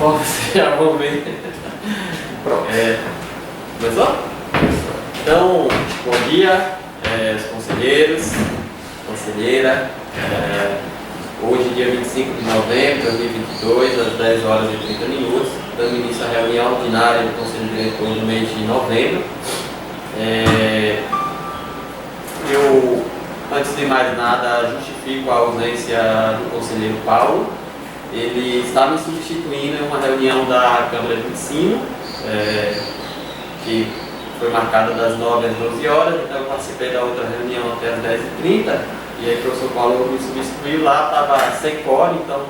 uniforme, vocês já vão ver. Pronto. Começou? Então, bom dia, os conselheiros, conselheira. Hoje, dia 25 de novembro de 2022, às 10 horas e 30 minutos, dando início à reunião ordinária do Conselho Diretor do mês de novembro. Eu, antes de mais nada, justifico a ausência do conselheiro Paulo. Ele está me substituindo em uma reunião da Câmara de Ensino, que foi marcada das 9 às 12 horas, então eu participei da outra reunião até as 10h30, e aí o professor Paulo me substituiu lá, estava sem quórum, então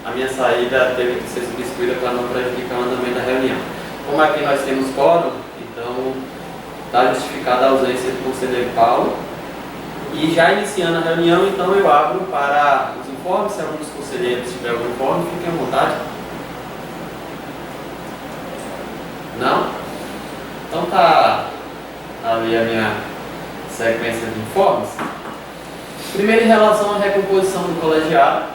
a minha saída teve que ser substituída para não prejudicar o andamento da reunião. Como aqui nós temos quórum, então está justificada a ausência do conselheiro Paulo. E já iniciando a reunião, então eu abro para os informes. Se algum dos conselheiros tiver algum informe, fiquem à vontade. Não? Então tá ali a minha sequência de informes. Primeiro, em relação à recomposição do colegiado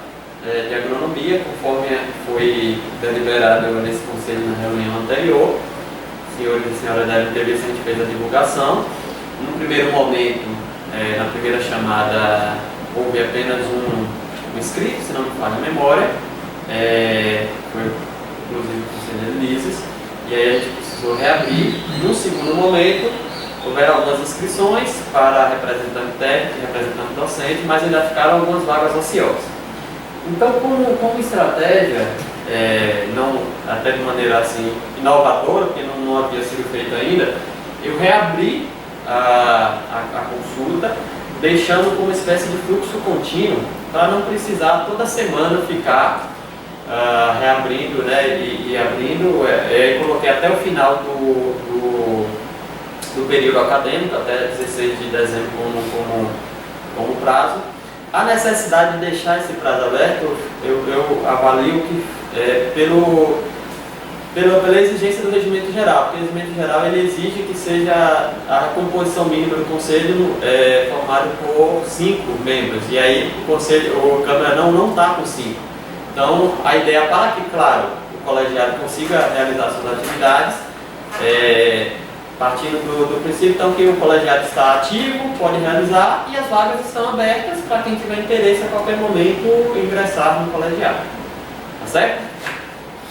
de agronomia, conforme foi deliberado nesse conselho na reunião anterior, senhores e senhoras devem ter visto, a gente fez a divulgação. No primeiro momento, na primeira chamada, houve apenas um inscrito, se não me falha a memória, foi inclusive o conselheiro Lises, e aí a gente precisou reabrir. No segundo momento, houveram algumas inscrições para representante técnico e representante docente, mas ainda ficaram algumas vagas ociosas. Então, como estratégia, não, até de maneira assim inovadora, porque não havia sido feito ainda, eu reabri a consulta, deixando como espécie de fluxo contínuo, para não precisar toda semana ficar reabrindo, né, e abrindo. Coloquei até o final do período acadêmico, até 16 de dezembro como prazo. A necessidade de deixar esse prazo aberto, eu avalio que pela exigência do regimento geral, porque o regimento geral ele exige que seja a composição mínima do conselho formada por 5 membros, e aí o Câmara não está com 5. Então, a ideia é para que, claro, o colegiado consiga realizar suas atividades, partindo do princípio então, que o colegiado está ativo, pode realizar, e as vagas estão abertas para quem tiver interesse a qualquer momento ingressar no colegiado. Tá certo?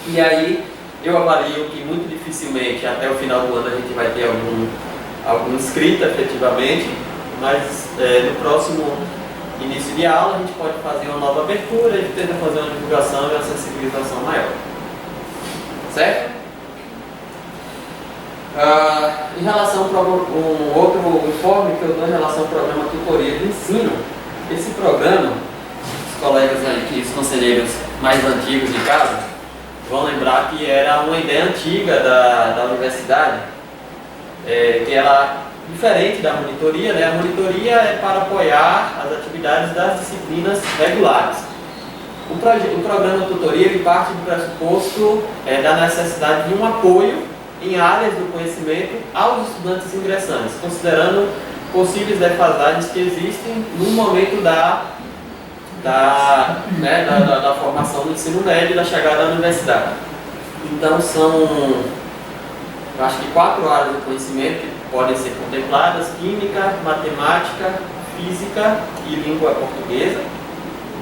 E aí, eu avalio que muito dificilmente até o final do ano a gente vai ter algum inscrito efetivamente, mas no próximo início de aula a gente pode fazer uma nova abertura, a gente tenta fazer uma divulgação e uma sensibilização maior. Certo? Em relação a um outro informe que eu dou em relação ao programa Tutoria de Ensino, esse programa, os colegas aí, os conselheiros mais antigos de casa, vão lembrar que era uma ideia antiga da universidade, que era diferente da monitoria, né? A monitoria é para apoiar as atividades das disciplinas regulares. O programa Tutoria ele parte do pressuposto da necessidade de um apoio em áreas do conhecimento aos estudantes ingressantes, considerando possíveis defasagens que existem no momento da formação do ensino médio e da chegada à universidade. Então são, eu acho que 4 áreas do conhecimento que podem ser contempladas: química, matemática, física e língua portuguesa.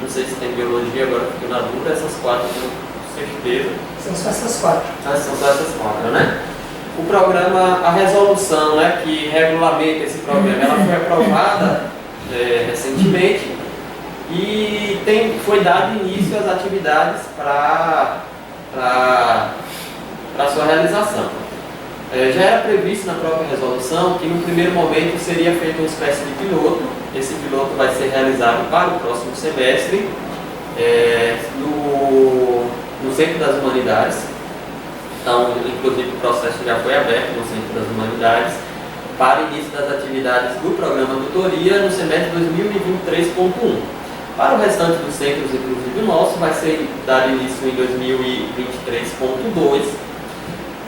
Não sei se tem biologia, agora fiquei na dúvida, essas 4 com certeza. São só essas 4. São só essas 4, né? O programa, a resolução, né, que regulamenta esse programa, ela foi aprovada recentemente, e foi dado início às atividades para sua realização. Já era previsto na própria resolução que no primeiro momento seria feita uma espécie de piloto. Esse piloto vai ser realizado para o próximo semestre no Centro das Humanidades. Então, inclusive o processo já foi aberto no Centro das Humanidades para início das atividades do programa Tutoria no semestre 2023.1. Para o restante dos centros, inclusive o nosso, vai ser dado início em 2023.2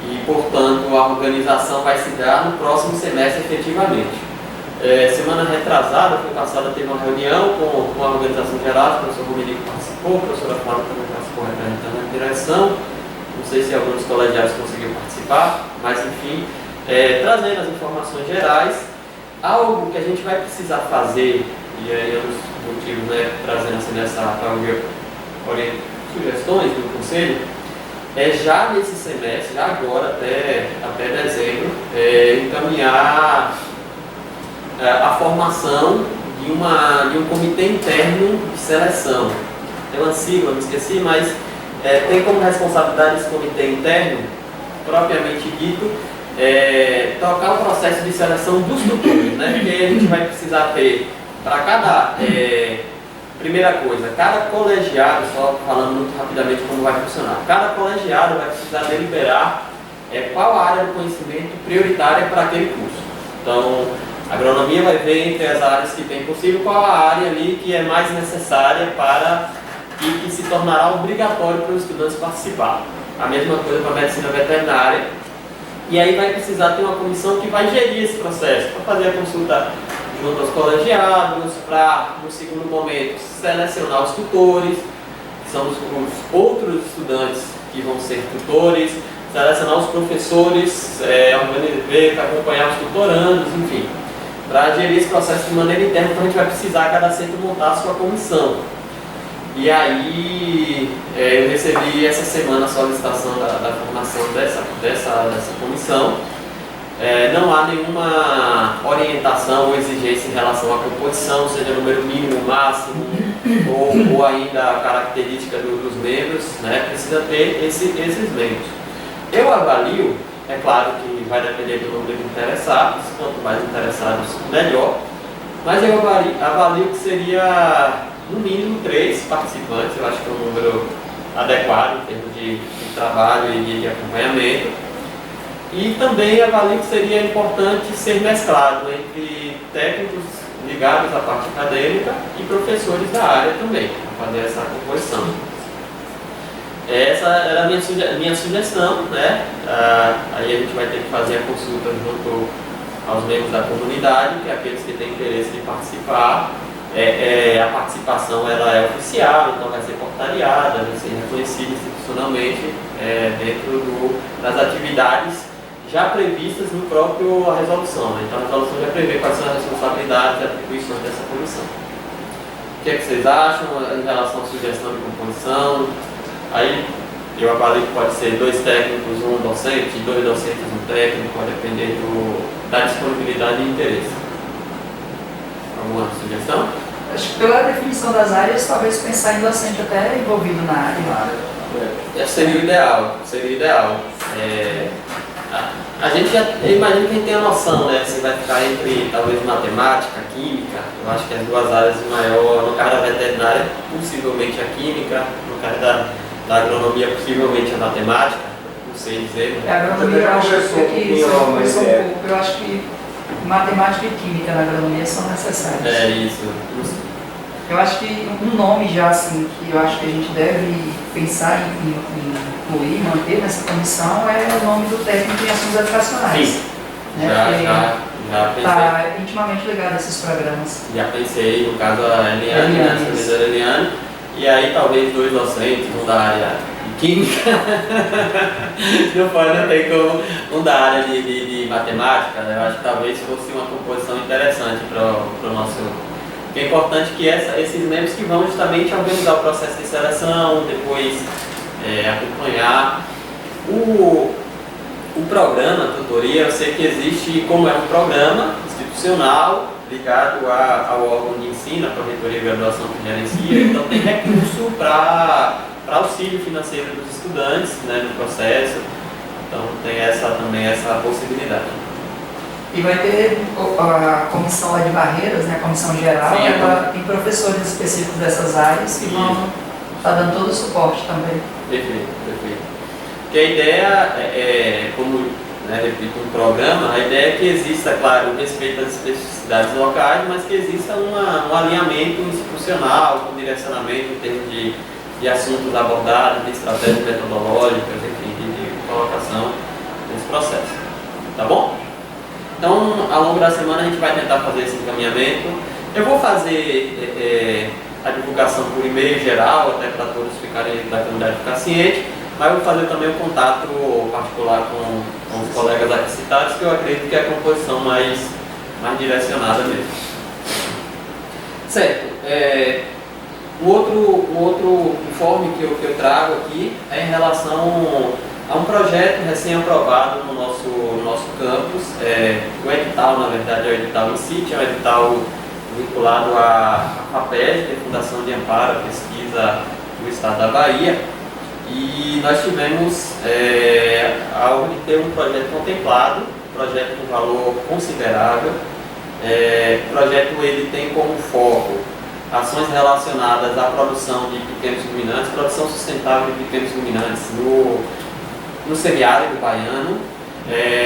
e, portanto, a organização vai se dar no próximo semestre efetivamente. Semana retrasada, foi passada, teve uma reunião com a organização geral, o professor Romerico participou, a professora Flávia também participou representando a direção, não sei se alguns colegiados conseguiram participar, mas enfim, trazendo as informações gerais. Algo que a gente vai precisar fazer, e aí é um dos motivos, né, trazendo assim nessa sugestões do conselho, já nesse semestre, já agora até dezembro, encaminhar a formação de um comitê interno de seleção. Tem uma sigla, não esqueci, mas tem como responsabilidade esse comitê interno, propriamente dito, tocar o processo de seleção dos tutores, né? Porque a gente vai precisar ter, para cada, primeira coisa, cada colegiado, só falando muito rapidamente como vai funcionar, cada colegiado vai precisar deliberar qual a área do conhecimento prioritária para aquele curso. Então, a agronomia vai ver entre as áreas que tem possível qual a área ali que é mais necessária para e que se tornará obrigatório para os estudantes participar. A mesma coisa para a medicina veterinária. E aí vai precisar ter uma comissão que vai gerir esse processo, para fazer a consulta junto aos colegiados, para, no segundo momento, selecionar os tutores, que são os outros estudantes que vão ser tutores, selecionar os professores, ver, acompanhar os tutorandos, enfim. Para gerir esse processo de maneira interna, então a gente vai precisar, cada centro, montar a sua comissão. E aí, eu recebi essa semana a solicitação da formação dessa comissão. Não há nenhuma orientação ou exigência em relação à composição, seja número mínimo, máximo, ou ainda a característica dos membros, né? Precisa ter esses membros. Eu avalio, é claro que vai depender do número de interessados, quanto mais interessados, melhor, mas eu avalio que seria, no mínimo, 3 participantes. Eu acho que é um número adequado em termos de trabalho e de acompanhamento. E também avalio que seria importante ser mesclado entre técnicos ligados à parte acadêmica e professores da área também, para fazer essa composição. Essa era a minha sugestão, né? Aí a gente vai ter que fazer a consulta junto aos membros da comunidade, que é aqueles que têm interesse de participar. A participação ela é oficial, então vai ser portariada, vai ser reconhecida institucionalmente dentro das atividades já previstas no próprio resolução. Né? Então a resolução já prevê quais são as responsabilidades e atribuições dessa comissão. O que é que vocês acham em relação à sugestão de composição? Aí eu avalio que pode ser 2 técnicos, 1 docente, 2 docentes, 1 técnico, pode depender da disponibilidade e interesse. Alguma sugestão? Acho que pela definição das áreas, talvez pensar em docente até envolvido na área. Seria o ideal, a gente já imagina que a gente tem a noção, né? Se vai ficar entre talvez matemática, química. Eu acho que as 2 áreas de maior, no caso da veterinária, possivelmente a química, no caso da agronomia, possivelmente a matemática, não sei dizer. A agronomia, eu acho que eu acho que matemática e química na agronomia são necessárias. Isso. Eu acho que um nome já assim, que eu acho que a gente deve pensar em incluir, manter nessa comissão é o nome do técnico em ações educacionais. Sim, né? já pensei. Está intimamente ligado a esses programas. Já pensei, no caso a Eliane, né, a professora Eliane, e aí talvez 2 docentes, um da área de química, não tem como um da área de matemática, né? Eu acho que talvez fosse uma composição interessante para o nosso... É importante que esses membros que vão justamente organizar o processo de seleção, depois acompanhar o programa, a tutoria. Eu sei que existe, como é um programa institucional ligado ao órgão de ensino, a Pró-Reitoria de Graduação que gerencia, então tem recurso para auxílio financeiro dos estudantes, né, no processo, então tem também essa possibilidade. E vai ter a comissão lá de barreiras, né, a comissão geral, Sim, ela tem professores específicos dessas áreas que vão estar dando todo o suporte também. Perfeito. Porque a ideia como, né, repito, um programa, a ideia é que exista, claro, o respeito às especificidades locais, mas que exista um alinhamento institucional, com direcionamento em termos de assuntos abordados, de estratégias metodológicas, enfim, de colocação nesse processo. Tá bom? Então, ao longo da semana a gente vai tentar fazer esse encaminhamento. Eu vou fazer a divulgação por e-mail geral, até para todos ficarem, da comunidade ficar ciente, mas eu vou fazer também um contato particular com os colegas aqui citados, que eu acredito que é a composição mais direcionada mesmo. Certo. O outro informe que eu trago aqui é em relação a um projeto recém-aprovado no nosso campus. O edital, na verdade, é o edital em si, é um edital vinculado à FAPESP, que é a Fundação de Amparo à Pesquisa do Estado da Bahia. E nós tivemos a honra de ter um projeto contemplado, projeto com valor considerável. O projeto ele tem como foco ações relacionadas à produção de pequenos ruminantes, produção sustentável de pequenos ruminantes no semiárido baiano,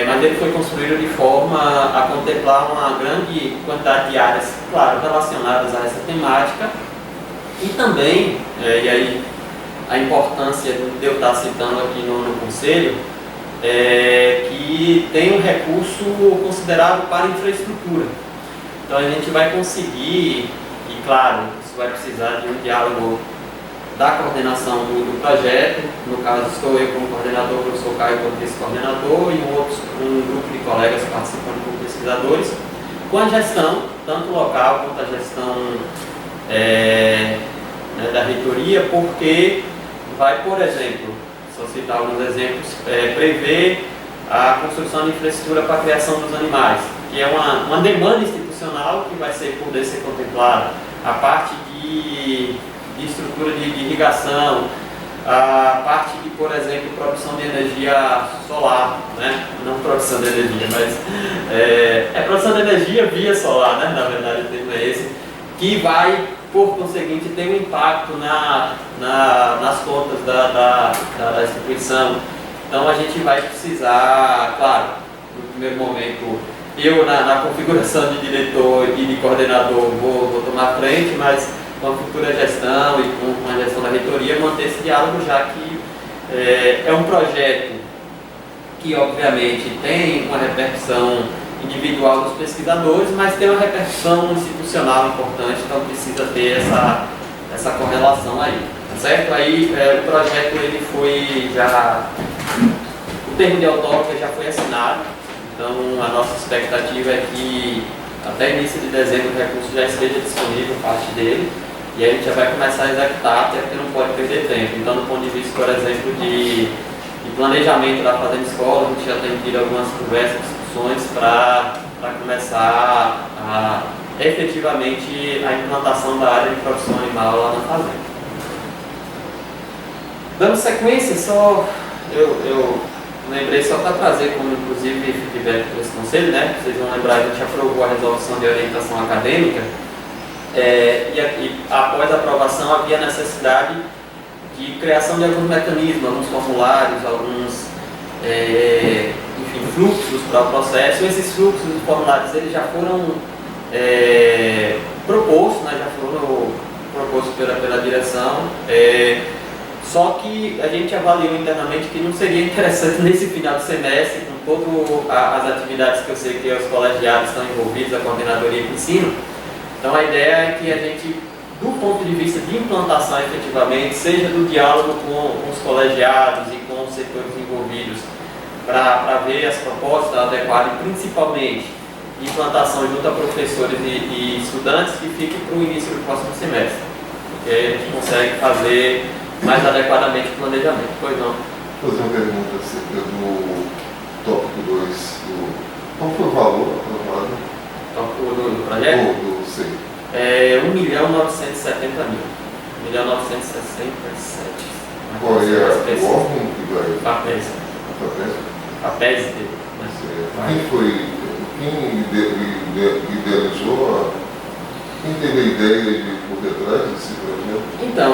mas ele foi construído de forma a contemplar uma grande quantidade de áreas, claro, relacionadas a essa temática, e também, e aí a importância de eu estar citando aqui no Conselho, que tem um recurso considerável para infraestrutura. Então a gente vai conseguir, e claro, isso vai precisar de um diálogo da coordenação do projeto. No caso, estou eu como coordenador, o professor Caio como vice-coordenador e um grupo de colegas participando como pesquisadores, com a gestão, tanto local quanto a gestão da reitoria, porque vai, por exemplo, só citar alguns exemplos, prever a construção de infraestrutura para a criação dos animais, que é uma demanda institucional que vai poder ser contemplada, a parte de estrutura de irrigação, a parte de, por exemplo, produção de energia solar, né? Não produção de energia, mas produção de energia via solar, né? Na verdade o termo é esse, que vai, por conseguinte, ter um impacto nas contas da instituição. Então a gente vai precisar, claro, no primeiro momento, eu na configuração de diretor e de coordenador vou tomar frente, mas com a futura gestão e com a gestão da reitoria manter esse diálogo, já que é um projeto que obviamente tem uma repercussão individual dos pesquisadores, mas tem uma repercussão institucional importante, então precisa ter essa correlação aí, tá certo? Aí o projeto ele foi o termo de autórica já foi assinado, então a nossa expectativa é que até início de dezembro o recurso já esteja disponível, parte dele, e aí a gente já vai começar a executar, até porque não pode perder tempo. Então, do ponto de vista, por exemplo, de planejamento da Fazenda Escola, a gente já tem tido algumas conversas, discussões para começar efetivamente a implantação da área de produção animal lá na fazenda. Dando sequência, eu lembrei só para trazer como inclusive feedback para esse conselho, né? Vocês vão lembrar que a gente aprovou a resolução de orientação acadêmica, e após a aprovação havia necessidade de criação de alguns mecanismos, alguns formulários, alguns fluxos para o processo. Esses fluxos e formulários eles já foram propostos, né? Já foram propostos pela direção. Só que a gente avaliou internamente que não seria interessante nesse final de semestre, com todas as atividades que eu sei que os colegiados estão envolvidos, a coordenadoria de ensino. Então a ideia é que a gente, do ponto de vista de implantação efetivamente, seja do diálogo com os colegiados e com os setores envolvidos, para ver as propostas adequadas e principalmente de implantação junto a professores e estudantes, que fique para o início do próximo semestre. Porque aí a gente consegue fazer mais adequadamente o planejamento. Pois não? Vou fazer uma pergunta acerca do tópico 2. Qual foi o valor aprovado? Tópico do projeto? Sim. 1.970.000. 1.967. Qual é o órgão que vai? FAPESP. FAPESP. Quem idealizou, quem teve a ideia de por detrás desse projeto? Então,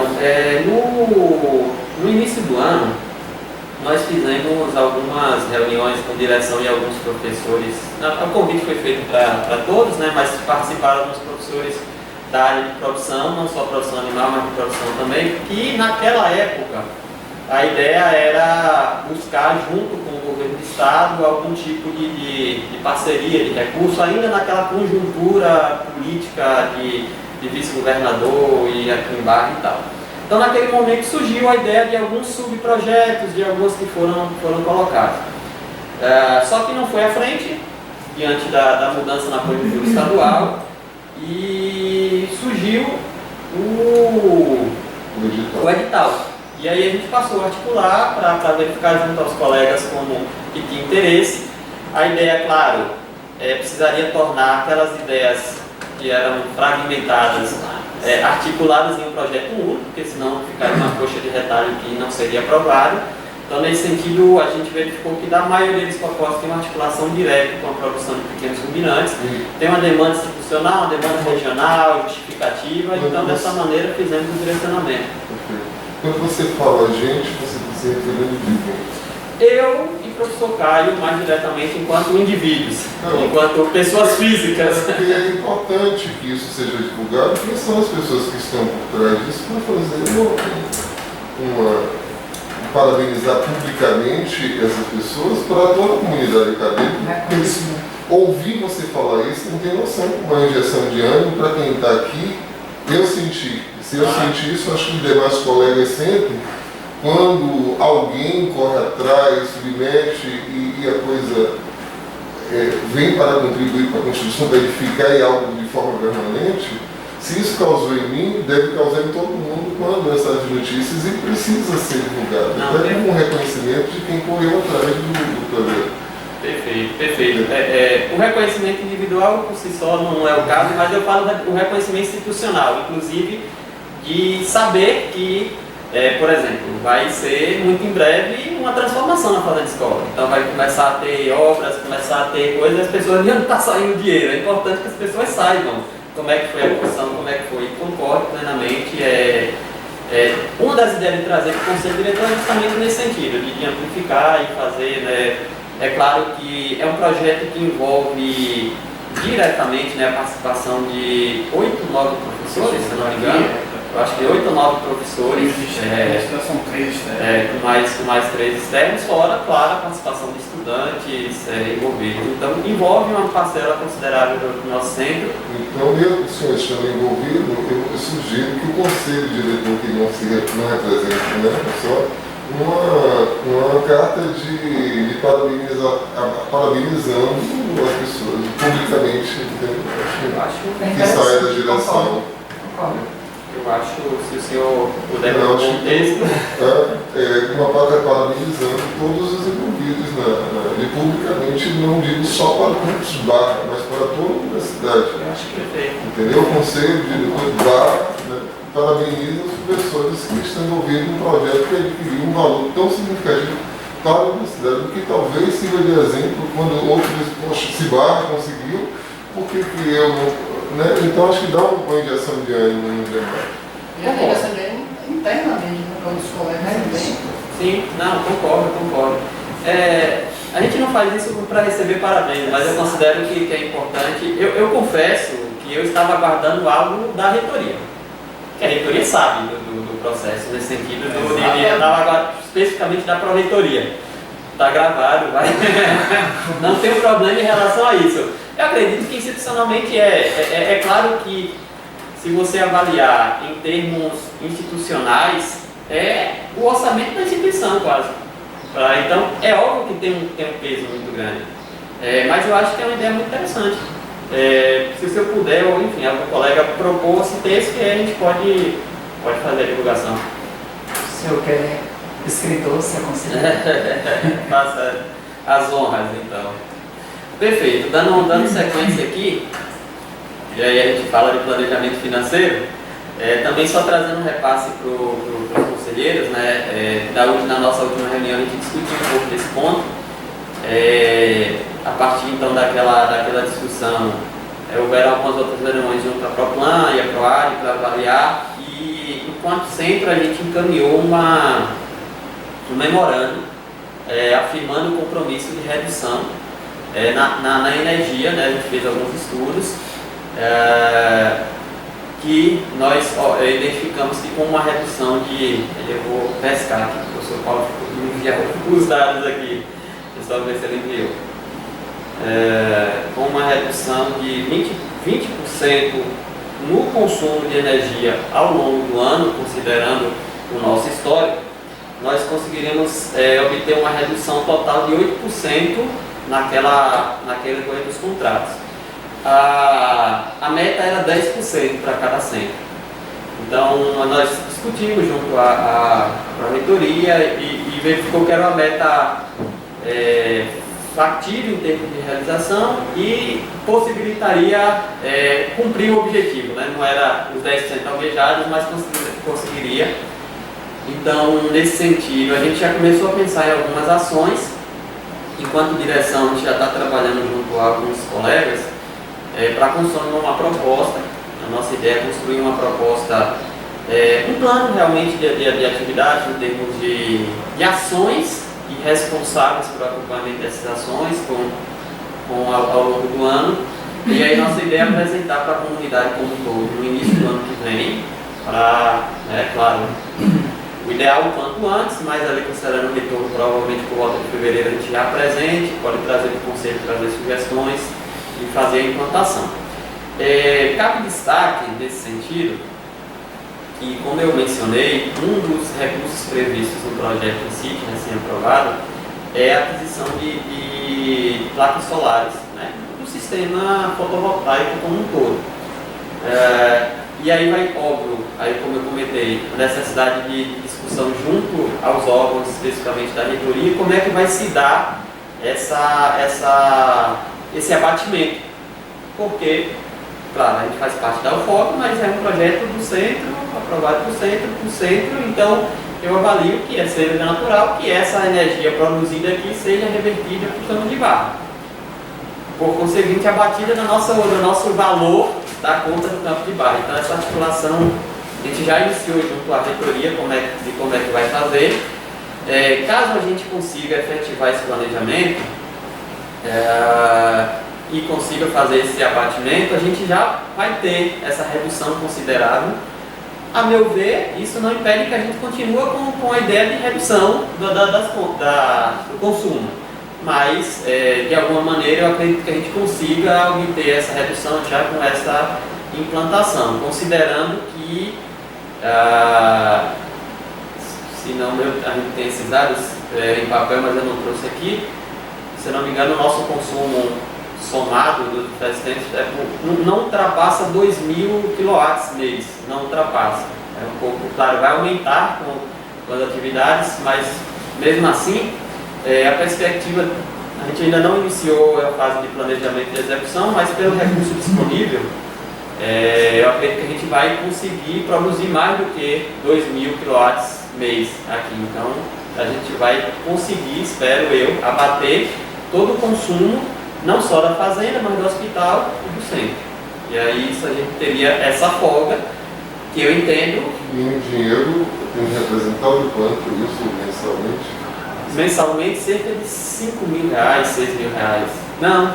no início do ano, nós fizemos algumas reuniões com direção e alguns professores. O convite foi feito para todos, né, mas participaram alguns professores da área de produção, não só produção animal, mas de produção também, que naquela época a ideia era buscar, junto com o governo do estado, algum tipo de parceria, de recurso, ainda naquela conjuntura política de vice-governador e aqui embaixo e tal. Então naquele momento surgiu a ideia de alguns subprojetos, de alguns que foram colocados. Só que não foi à frente, diante da mudança na política estadual, e surgiu o edital. E aí a gente passou a articular para verificar junto aos colegas como que tinha interesse. A ideia, claro, precisaria tornar aquelas ideias que eram fragmentadas, articuladas em um projeto único, porque senão ficaria uma coxa de retalho que não seria aprovado. Então, nesse sentido, a gente verificou que da maioria dos propostas tem uma articulação direta com a produção de pequenos ruminantes, tem uma demanda institucional, uma demanda regional, justificativa, então dessa maneira fizemos o direcionamento. Quando você fala a gente, você está se referindo de quem? Eu e o professor Caio, mais diretamente, enquanto indivíduos, enquanto pessoas físicas. Porque é importante que isso seja divulgado, quem são as pessoas que estão por trás disso para fazer parabenizar publicamente essas pessoas para toda a comunidade acadêmica. Ouvir você falar isso não tem noção, uma injeção de ânimo para quem está aqui. Eu senti. Se eu senti isso, acho que os demais colegas sentem. Quando alguém corre atrás, submete e a coisa vem para contribuir para a Constituição, para edificar algo de forma permanente, se isso causou em mim, deve causar em todo mundo quando essas notícias e precisa ser divulgado. Até com um reconhecimento de quem correu atrás do projeto. Perfeito. O reconhecimento individual por si só não é o caso, mas eu falo do reconhecimento institucional, inclusive de saber que, por exemplo, vai ser muito em breve uma transformação na Fazenda Escola. Então vai começar a ter obras, começar a ter coisas, e as pessoas não estão saindo dinheiro. É importante que as pessoas saibam como é que foi a discussão, como é que foi. E concordo plenamente. Uma das ideias de trazer para o Conselho Diretor é justamente nesse sentido, de amplificar e fazer, né? É claro que é um projeto que envolve diretamente, né, a participação de 8, 9 professores, se eu não me engano. Eu acho que 8 ou 9 professores, são 3, né? com mais 3 externos, fora, claro, a participação de estudantes envolvidos. Então, envolve uma parcela considerável do nosso centro. Então, mesmo que o senhor esteja envolvido, eu sugiro que o Conselho Diretor, que não representa, né, só uma carta de parabenizando as pessoas publicamente, que saia da direção. Eu acho, se o senhor puder dar um texto. Uma placa parabenizando todos os envolvidos e publicamente, não digo só para o campus Barra, mas para toda a universidade. Eu acho que é feito. Entendeu? O Conselho Diretor de Barra, né, parabeniza os professores que estão envolvidos num projeto que adquiriu um valor tão significativo para a universidade, que talvez sirva de exemplo quando outros, poxa, se Barra conseguiu, por que eu não. Né? Então acho que dá uma injeção de ânimo no debate. E a injeção de ânimo internamente, para os colegas também. Sim, não, concordo. A gente não faz isso para receber parabéns, mas eu considero que é importante. Eu confesso que eu estava aguardando algo da reitoria. Que a reitoria sabe do processo, nesse sentido, eu estava aguardando especificamente da pró-reitoria. Está gravado, vai. Não tem problema em relação a isso. Eu acredito que institucionalmente é claro que, se você avaliar em termos institucionais, é o orçamento da instituição quase. Então, é óbvio que tem um peso muito grande. Mas eu acho que é uma ideia muito interessante. Se o senhor puder, ou enfim, algum colega propor esse texto, que a gente pode fazer a divulgação. O senhor quer escritor, se aconselha? Faça as honras, então. Perfeito. Dando sequência aqui, e aí a gente fala de planejamento financeiro, também só trazendo um repasse para os conselheiros, né? Na nossa última reunião a gente discutiu um pouco desse ponto. A partir então daquela discussão, houveram algumas outras reuniões junto à Proplan e à Proari para avaliar, e enquanto centro a gente encaminhou um memorando afirmando o compromisso de redução na energia, né? A gente fez alguns estudos que nós identificamos que com uma redução eu vou pescar aqui, o professor Paulo me enviar os dados aqui, só ver se ele enviou. Com uma redução de 20% no consumo de energia ao longo do ano, considerando o nosso histórico, nós conseguiríamos obter uma redução total de 8% naquele corrente dos contratos. A meta era 10% para cada centro. Então, nós discutimos junto à reitoria e verificou que era uma meta factível em termos de realização e possibilitaria cumprir o objetivo, né? Não era os 10% almejados, mas conseguiria. Então, nesse sentido, a gente já começou a pensar em algumas ações. Enquanto direção, a gente já está trabalhando junto a alguns colegas para construir uma proposta. A nossa ideia é construir uma proposta, um plano realmente de atividades em termos de ações e responsáveis pelo acompanhamento dessas ações ao longo do ano. E aí nossa ideia é apresentar para a comunidade como um todo no início do ano que vem, claro, o ideal o quanto antes, mas ali considerando o retorno, provavelmente por volta de fevereiro a gente já apresente, pode trazer o conselho, trazer sugestões e fazer a implantação. Cabe destaque nesse sentido que, como eu mencionei, um dos recursos previstos no projeto em si, recém-aprovado, é a aquisição de placas solares, né, do sistema fotovoltaico como um todo. E aí vai, óbvio, aí como eu comentei, a necessidade de discussão junto aos órgãos, especificamente da reitoria, como é que vai se dar esse abatimento. Porque, claro, a gente faz parte da UFOP, mas é um projeto do centro, aprovado por centro, então eu avalio que seja natural que essa energia produzida aqui seja revertida para o cano de barra. Por conseguinte, abatida no nosso valor da conta do campo de barra. Então, essa articulação a gente já iniciou junto à reitoria como é que vai fazer. Caso a gente consiga efetivar esse planejamento e consiga fazer esse abatimento, a gente já vai ter essa redução considerável. A meu ver, isso não impede que a gente continue com a ideia de redução do consumo. Mas, de alguma maneira, eu acredito que a gente consiga obter essa redução já com essa implantação, considerando que, se não, a gente tem esses dados em papel, mas eu não trouxe aqui, se não me engano, o nosso consumo somado dos restantes não ultrapassa 2.000 kW mês, não ultrapassa. É um pouco, claro, vai aumentar com as atividades, mas mesmo assim, a perspectiva, a gente ainda não iniciou a fase de planejamento e execução, mas pelo recurso disponível, eu acredito que a gente vai conseguir produzir mais do que 2.000 kW mês aqui. Então, a gente vai conseguir, espero eu, abater todo o consumo, não só da fazenda, mas do hospital e do centro. E aí isso a gente teria essa folga, que eu entendo. E em dinheiro, tem representado quanto isso mensalmente? Mensalmente cerca de 5 mil reais, 6 mil reais. Não,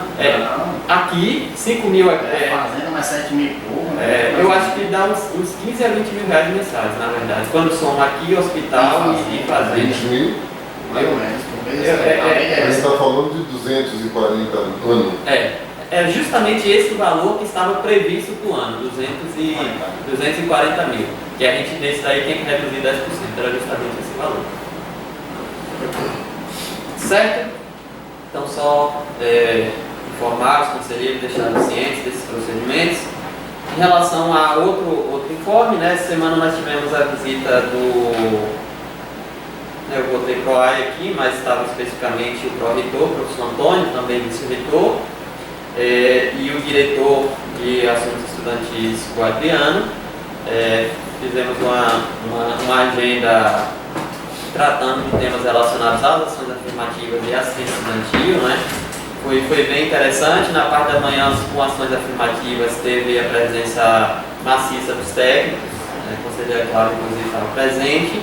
aqui 5 mil fazenda, mais 7 mil e pouco, né? eu acho que dá uns 15 a 20 mil reais mensais, na verdade. Quando soma aqui, hospital e fazenda. 20 mil? Mais ou menos, por mês. A gente está falando de 240 no ano. É justamente esse valor que estava previsto para o ano, 240 mil. Que a gente nesse daí tem que reduzir 10%, era justamente esse valor. Certo? Então, só informar os conselheiros, deixar cientes desses procedimentos. Em relação a outro informe, né, essa semana nós tivemos a visita eu botei PROAI aqui, mas estava especificamente o pró-reitor, o professor Antônio, também vice-reitor, e o diretor de assuntos estudantis, o Adriano. Fizemos uma agenda tratando de temas relacionados às ações afirmativas e assistência estudantil, né? Foi bem interessante. Na parte da manhã, com ações afirmativas, teve a presença maciça dos técnicos, o conselheiro Cláudio, inclusive, estava presente.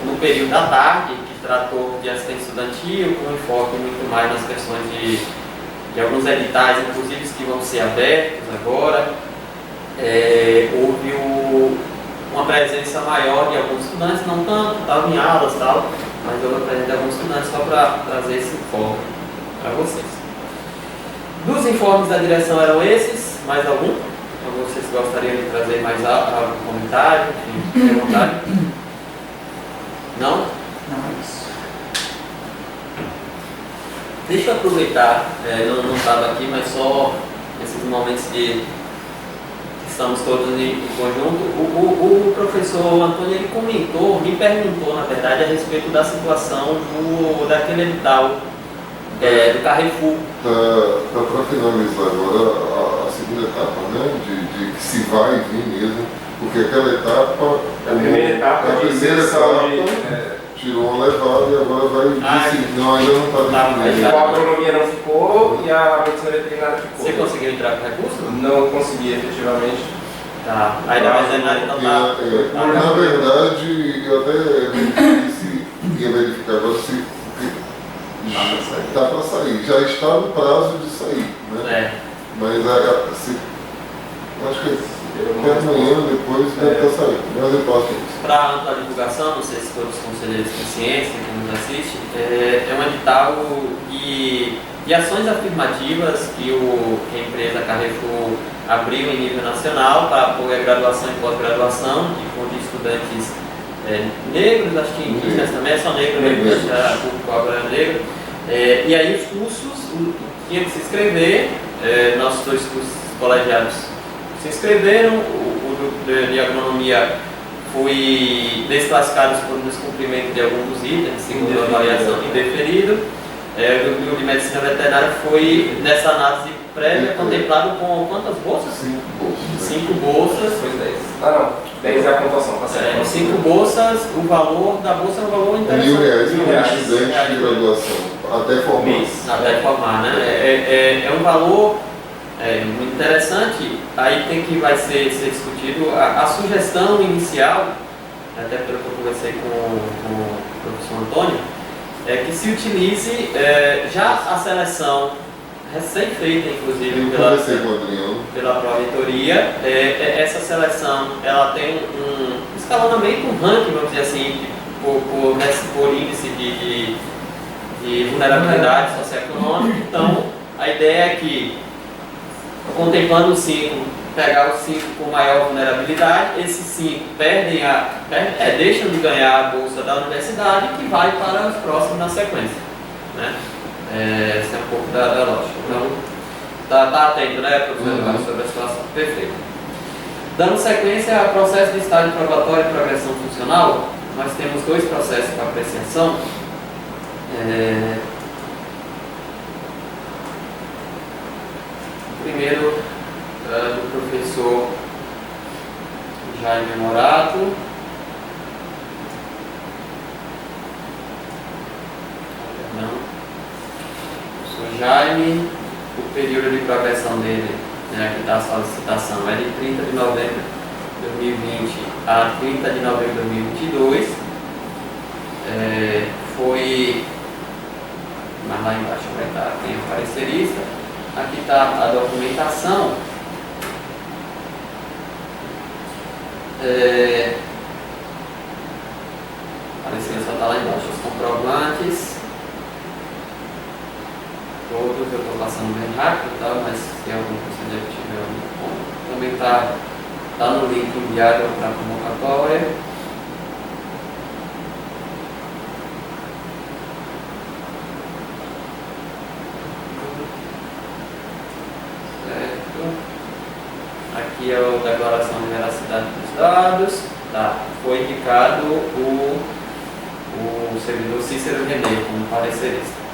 No período da tarde, que tratou de assistência estudantil, com enfoque muito mais nas questões de alguns editais, inclusive que vão ser abertos agora. Houve uma presença maior de alguns estudantes, não tanto, estavam em aulas e tal, mas eu apresentei alguns estudantes só para trazer esse informe para vocês. Dos informes da direção eram esses, mais algum? vocês gostariam de trazer mais algum comentário? Enfim, fique à vontade. Não? Não é isso. Deixa eu aproveitar, não estava aqui, mas só nesses momentos que estamos todos em conjunto, o professor Antônio ele comentou, me perguntou na verdade a respeito da situação daquele edital do Carrefour. Para finalizar agora a segunda etapa, né? De que se vai vir mesmo, porque aquela etapa, A primeira etapa tirou uma levada e agora vai não, ainda não está definido. a agronomia não ficou e a medicina veterinária ficou. Você conseguiu entrar com recurso? Não consegui efetivamente. Tá. Aí da veterinária então tá. Na verdade, eu até se ia verificar agora se está para sair. Já está no prazo de sair, né? Mas acho que até amanhã, depois, deve estar saindo. Mas eu passo isso. Para ampla divulgação, não sei se todos os conselheiros de ciência que nos assistem, é um edital de ações afirmativas que a empresa Carrefour abriu em nível nacional para apoiar a graduação e pós-graduação de estudantes negros, acho que indígenas também, é só negro, né? Público agora é negro. E aí os cursos tinham que se inscrever, nossos 2 cursos colegiados se inscreveram, o de agronomia foi desclassificado por descumprimento de alguns dos itens, segundo a avaliação indeferido. O de medicina veterinária foi, nessa análise prévia, contemplado com quantas bolsas? 5 bolsas. 5 bolsas. Foi 10. Ah não, 10 é a pontuação, tá certo. 5 bolsas, o valor da bolsa é um valor interessante. R$1.000 para um estudante de graduação, até formar. Até formar, né? É um valor muito interessante. Aí vai ser discutido a sugestão inicial, até pelo que eu conversei com o professor Antônio, é que se utilize já a seleção recém-feita, inclusive, pela Pró-Reitoria. Essa seleção ela tem um escalonamento, um ranking, vamos dizer assim, por índice de vulnerabilidade socioeconômica. Então, a ideia é que, contemplando os 5, pegar os 5 com maior vulnerabilidade, esses 5 deixam de ganhar a bolsa da universidade, que vai para os próximos na sequência, né? Esse é um pouco da lógica. Então, tá atento, né, professor, sobre a situação. Perfeito. Dando sequência ao processo de estágio probatório e progressão funcional, nós temos 2 processos para apreciação. Primeiro, do professor Jaime Morato. Professor Jaime, o período de progressão dele, aqui está a solicitação, é de 30 de novembro de 2020 a 30 de novembro de 2022. Foi, mas lá embaixo vai estar quem é o parecerista. Aqui está a documentação. A parecerista está lá embaixo, os comprovantes. Todos eu estou passando bem rápido, tá? Mas se algum conselheiro tiver algum ponto, também está no link enviado para a convocatória. Aqui é a declaração de veracidade dos dados. Tá. Foi indicado o servidor Cícero René como parecerista.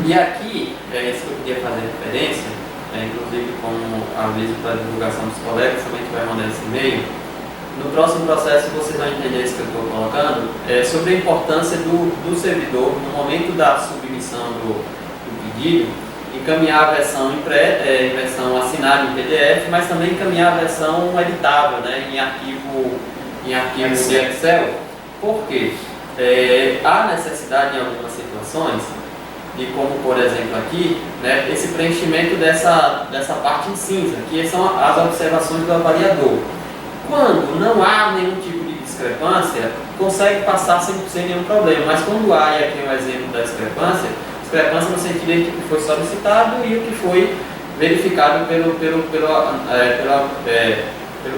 E aqui, isso que eu podia fazer referência, inclusive como aviso para a divulgação dos colegas, também que vai mandar esse e-mail. No próximo processo vocês vão entender isso que eu estou colocando, sobre a importância do servidor, no momento da submissão do pedido, encaminhar a versão versão assinada em PDF, mas também encaminhar a versão editável, né, em arquivo de Excel. Por quê? Há necessidade em algumas situações, e como por exemplo aqui, né, esse preenchimento dessa parte em cinza, que são as observações do avaliador. Quando não há nenhum tipo de discrepância, consegue passar sem nenhum problema, mas quando há, e aqui é um exemplo da discrepância no sentido de que foi solicitado e o que foi verificado pelo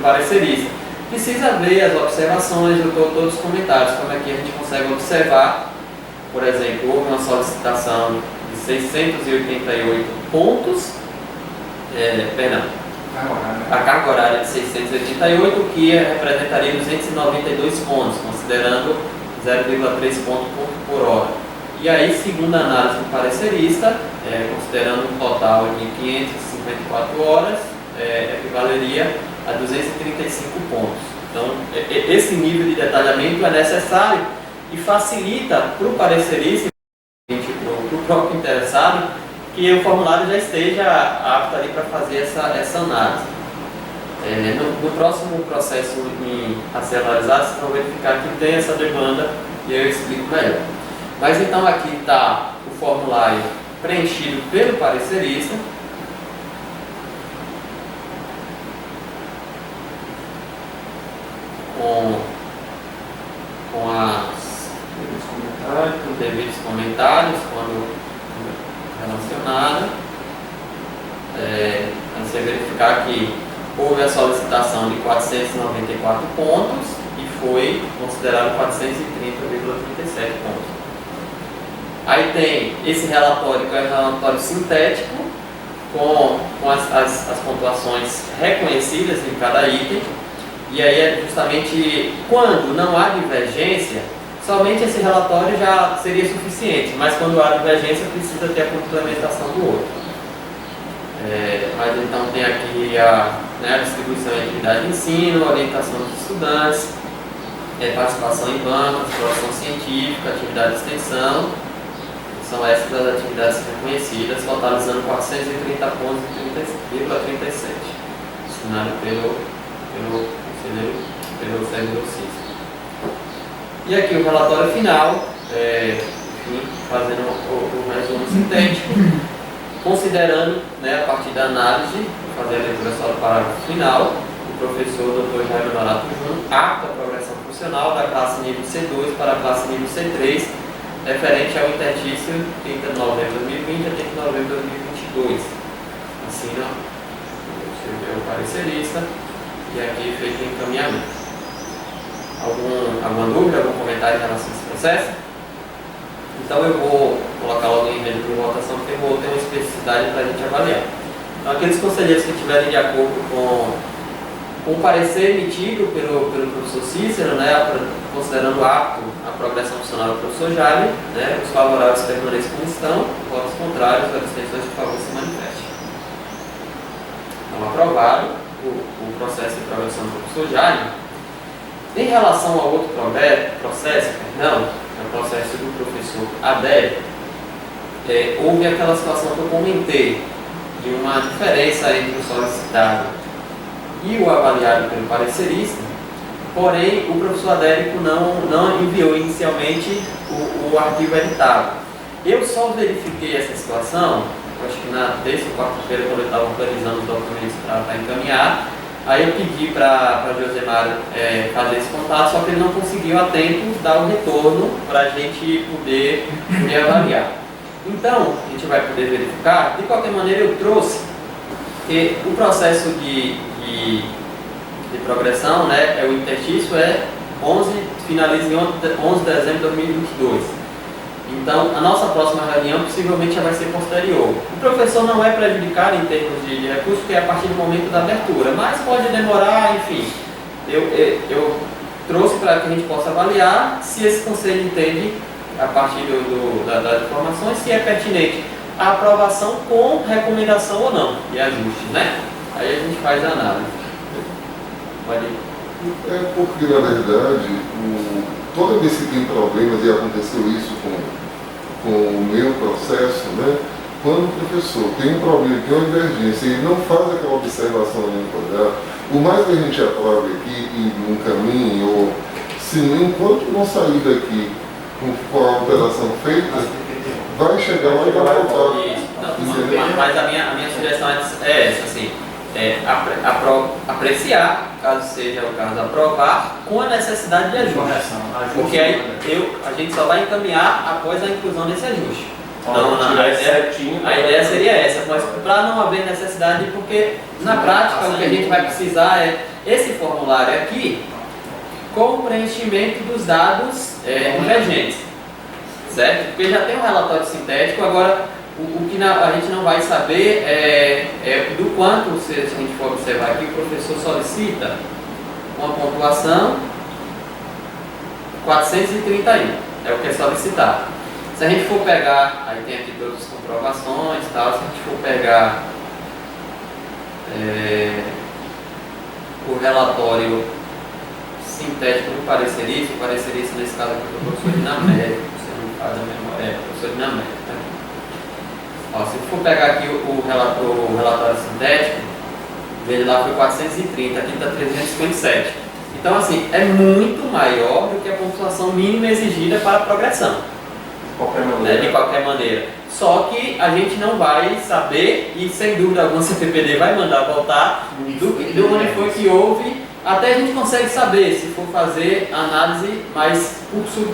parecerista. Precisa ver as observações, todos os comentários, como aqui a gente consegue observar. Por exemplo, houve uma solicitação de 688 pontos, a carga horária de 688, que representaria 292 pontos, considerando 0,3 ponto por hora. E aí, segundo a análise do parecerista, considerando um total de 554 horas, equivaleria a 235 pontos. Então, esse nível de detalhamento é necessário e facilita para o parecerista, para o próprio interessado, que o formulário já esteja apto ali para fazer essa análise. No próximo processo a ser analisado, vocês vão verificar que tem essa demanda e eu explico melhor. Mas então aqui está o formulário preenchido pelo parecerista. Com os devidos comentários, quando relacionado. Você verificar que houve a solicitação de 494 pontos e foi considerado 430,37 pontos. Aí tem esse relatório, que é um relatório sintético, com as pontuações reconhecidas em cada item. E aí é justamente quando não há divergência, somente esse relatório já seria suficiente, mas quando há divergência precisa ter a complementação do outro. Mas então tem aqui a distribuição de atividade de ensino, orientação dos estudantes, participação em bancos, produção científica, atividade de extensão. São essas as atividades reconhecidas, totalizando 430 pontos e 30,37, assinado pelo servidor CIS. E aqui o relatório final, fazendo o resumo sintético, considerando, a partir da análise, fazer a leitura só do parágrafo final, o professor Dr. Jaime Norato Júnior apta a progressão funcional da classe nível C2 para a classe nível C3, referente ao intertício 30 de novembro de 2020 a 30 de novembro de 2022. Assina o parecerista e aqui feito o encaminhamento. Alguma dúvida, algum comentário em relação a esse processo? Então eu vou colocar logo em rede de votação, porque eu vou ter uma especificidade para a gente avaliar. Então aqueles conselheiros que estiverem de acordo com o parecer emitido pelo professor Cícero, considerando apto a progressão funcional do professor Jaime, os favoráveis permaneçam como estão, os contrários, as abstenções de favor se manifestem. Então aprovado o processo de progressão do professor Jaime. Em relação ao outro processo, o processo do professor Adélio, houve aquela situação que eu comentei, de uma diferença entre o solicitado e o avaliado pelo parecerista, porém o professor Adélio não enviou inicialmente o arquivo editado. Eu só verifiquei essa situação, acho que na terça ou quarta-feira, quando eu estava organizando os documentos para encaminhar. Aí eu pedi para Josemar fazer esse contato, só que ele não conseguiu a tempo dar o retorno para a gente poder avaliar. Então, a gente vai poder verificar. De qualquer maneira, eu trouxe que o processo de progressão, o intertício finaliza em 11 de dezembro de 2022. Então, a nossa próxima reunião possivelmente já vai ser posterior. O professor não é prejudicado em termos de recurso, porque é a partir do momento da abertura, mas pode demorar, enfim. Eu trouxe para que a gente possa avaliar se esse conselho entende, a partir das informações, se é pertinente a aprovação com recomendação ou não, e ajustes, Aí a gente faz a análise. Pode ir. Porque, na verdade, toda vez que tem problemas, e aconteceu isso com o meu processo, quando o professor tem um problema, tem uma divergência, e ele não faz aquela observação ali no quadrado, por mais que a gente aprove aqui e um caminho, ou se enquanto não sair daqui com a alteração feita, vai chegar lá e vai voltar. Mas a minha sugestão é essa, assim. Apreciar, caso seja o caso, aprovar com a necessidade de ajuste. Porque aí a gente só vai encaminhar após a inclusão desse ajuste. Não, certinho. a ideia seria essa, mas para não haver necessidade, porque na prática o que a gente vai precisar é esse formulário aqui com o preenchimento dos dados convergentes, certo? Porque já tem um relatório sintético, agora o que a gente não vai saber é do quanto, se a gente for observar aqui, o professor solicita uma pontuação 431, é o que é solicitado. Se a gente for pegar, aí tem aqui todas as comprovações e tal, se a gente for pegar o relatório sintético do parecerista, o parecerista nesse caso aqui é o professor Dinamérico, se não me falha a memória, professor Dinamérico, tá aqui. Ó, se for pegar aqui o relatório sintético, dele lá foi 430, aqui está 357. Então, assim, é muito maior do que a pontuação mínima exigida para a progressão. De qualquer maneira. Só que a gente não vai saber, e sem dúvida alguma, se a PPD vai mandar voltar, do onde foi que houve. Até a gente consegue saber, se for fazer análise, mas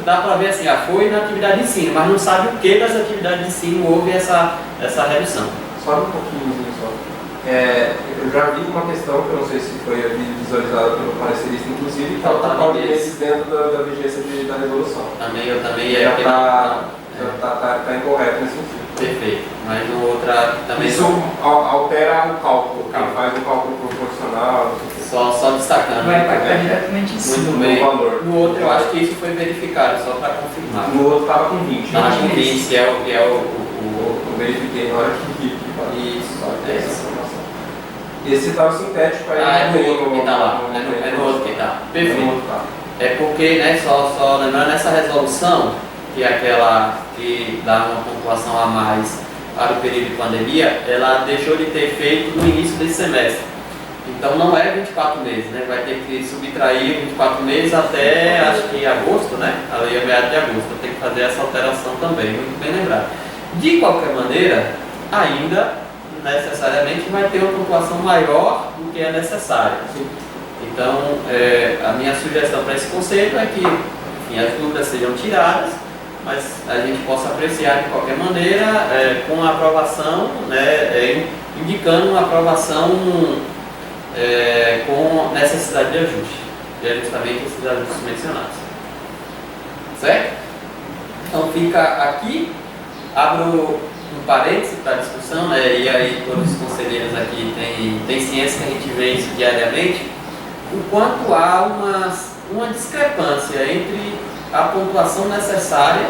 dá para ver assim, foi na atividade de ensino, mas não sabe o que das atividades de ensino houve essa redução. Só um pouquinho só. Eu já vi uma questão, que eu não sei se foi visualizada pelo parecerista, inclusive, que está dentro da vigência da resolução. Eu também está incorreto nesse sentido. Perfeito, mas no outra também. Isso altera o cálculo, quem faz o cálculo proporcional. Só destacando. Vai impactar diretamente em cima. Muito bem. No valor. No outro eu acho que isso foi verificado, só para confirmar. No outro estava com 20. Estava com 20, que é o. Eu verifiquei na hora que isso, essa informação. Esse estava sintético aí. É no outro que está lá. É no outro que está. Perfeito. É porque, né, só lembrando, essa resolução, que é aquela que dá uma pontuação a mais para o período de pandemia, ela deixou de ter efeito no início desse semestre. Então não é 24 meses, né? Vai ter que subtrair 24 meses até, acho que agosto, né? A lei é meados de agosto, tem que fazer essa alteração também, muito bem lembrado. De qualquer maneira, ainda necessariamente vai ter uma pontuação maior do que é necessária. Então, a minha sugestão para esse conceito é que, enfim, as dúvidas sejam tiradas, mas a gente possa apreciar de qualquer maneira com a aprovação, né, indicando uma aprovação com necessidade de ajuste, que é justamente esses ajustes mencionados. Certo? Então fica aqui, abro um parêntese para a discussão, né, e aí todos os conselheiros aqui têm ciência que a gente vê isso diariamente, o quanto há uma discrepância entre a pontuação necessária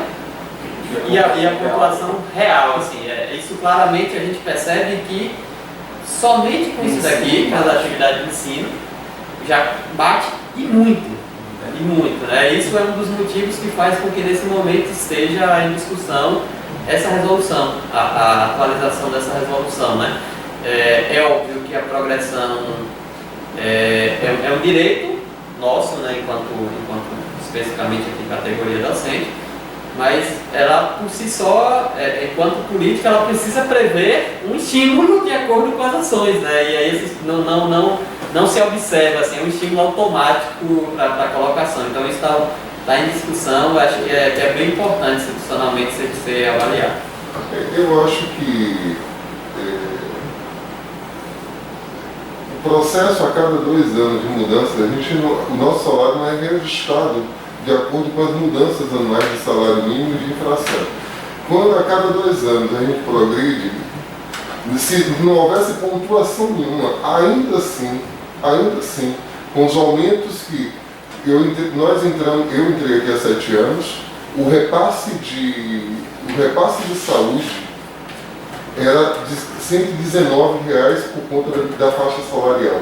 e a pontuação real. Assim, isso claramente a gente percebe que somente com isso daqui, com as atividades de ensino, já bate e muito, né? Isso é um dos motivos que faz com que nesse momento esteja em discussão essa resolução, a atualização dessa resolução, né? É óbvio que a progressão é um direito nosso, né, enquanto especificamente aqui categoria docente, mas ela por si só, enquanto política, ela precisa prever um estímulo de acordo com as ações, né? E aí não se observa assim, um estímulo automático para a colocação. Então isso está em discussão, eu acho que é bem importante institucionalmente ser avaliado. Eu acho que o processo a cada 2 anos de mudança, o nosso salário não é reajustado de acordo com as mudanças anuais de salário mínimo e de inflação. Quando a cada 2 anos a gente progride, se não houvesse pontuação nenhuma, ainda assim, com os aumentos que eu entrei aqui há 7 anos, o repasse de saúde era de R$ 119 por conta da faixa salarial.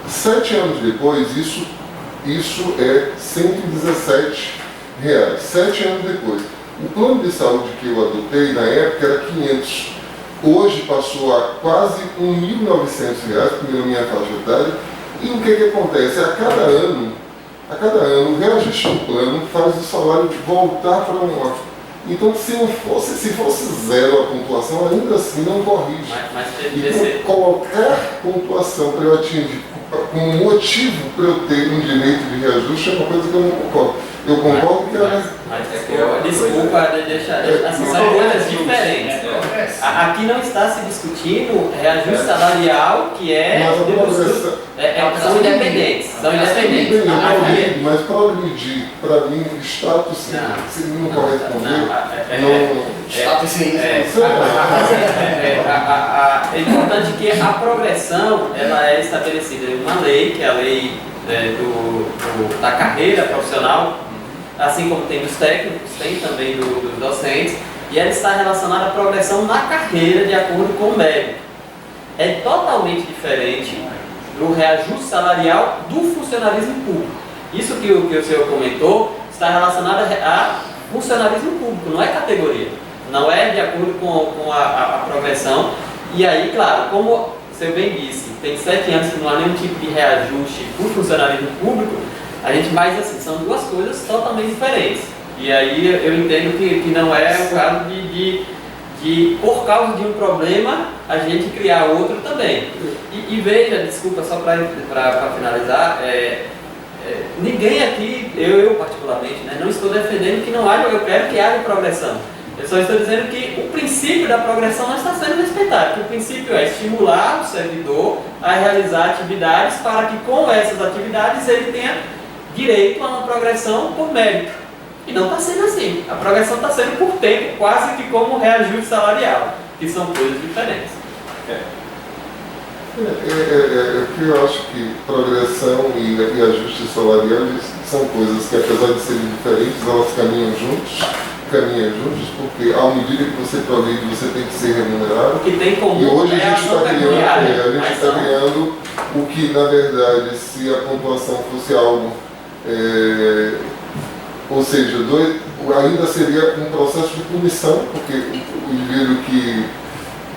7 anos depois, isso é R$ 117. 7 anos depois. O plano de saúde que eu adotei na época era 500. Hoje passou a quase R$ 1.900, pela minha faixa etária. E o que acontece? A cada ano, o reajuste do plano faz o salário voltar para um. Então, se fosse zero a pontuação, ainda assim não corrige. Então, qualquer pontuação para eu atingir, com motivo para eu ter um direito de reajuste, é uma coisa que eu não concordo. Eu concordo que Desculpa, assim, são coisas diferentes. Aqui não está se discutindo reajuste salarial, que são independentes. São independentes. Mas progredir, para mim, status, se não corresponder, Status sim. É importante que a progressão ela é estabelecida em uma lei, que é a lei da carreira profissional, assim como tem dos técnicos, tem também dos docentes, e ela está relacionada à progressão na carreira de acordo com o mérito. É totalmente diferente do reajuste salarial do funcionalismo público. Isso que o senhor comentou está relacionado a funcionalismo público, não é categoria, não é de acordo com a progressão. E aí, claro, como o senhor bem disse, tem 7 anos que não há nenhum tipo de reajuste por funcionalismo público, mas assim, são duas coisas totalmente diferentes. E aí eu entendo que não é o caso de por causa de um problema, a gente criar outro também. E veja, desculpa, só para finalizar, ninguém aqui, eu particularmente, não estou defendendo que não haja, eu quero que haja progressão. Eu só estou dizendo que o princípio da progressão não está sendo respeitado, que o princípio é estimular o servidor a realizar atividades para que com essas atividades ele tenha direito a uma progressão por mérito. E não está sendo assim. A progressão está sendo por tempo, quase que como reajuste salarial, que são coisas diferentes. Que eu acho que progressão e ajuste salarial são coisas que, apesar de serem diferentes, elas caminham juntos, porque à medida que você progride, você tem que ser remunerado. O que tem comum e hoje a gente está criando, criando o que, na verdade, se a pontuação fosse algo, ou seja, ainda seria um processo de punição, porque o indivíduo que,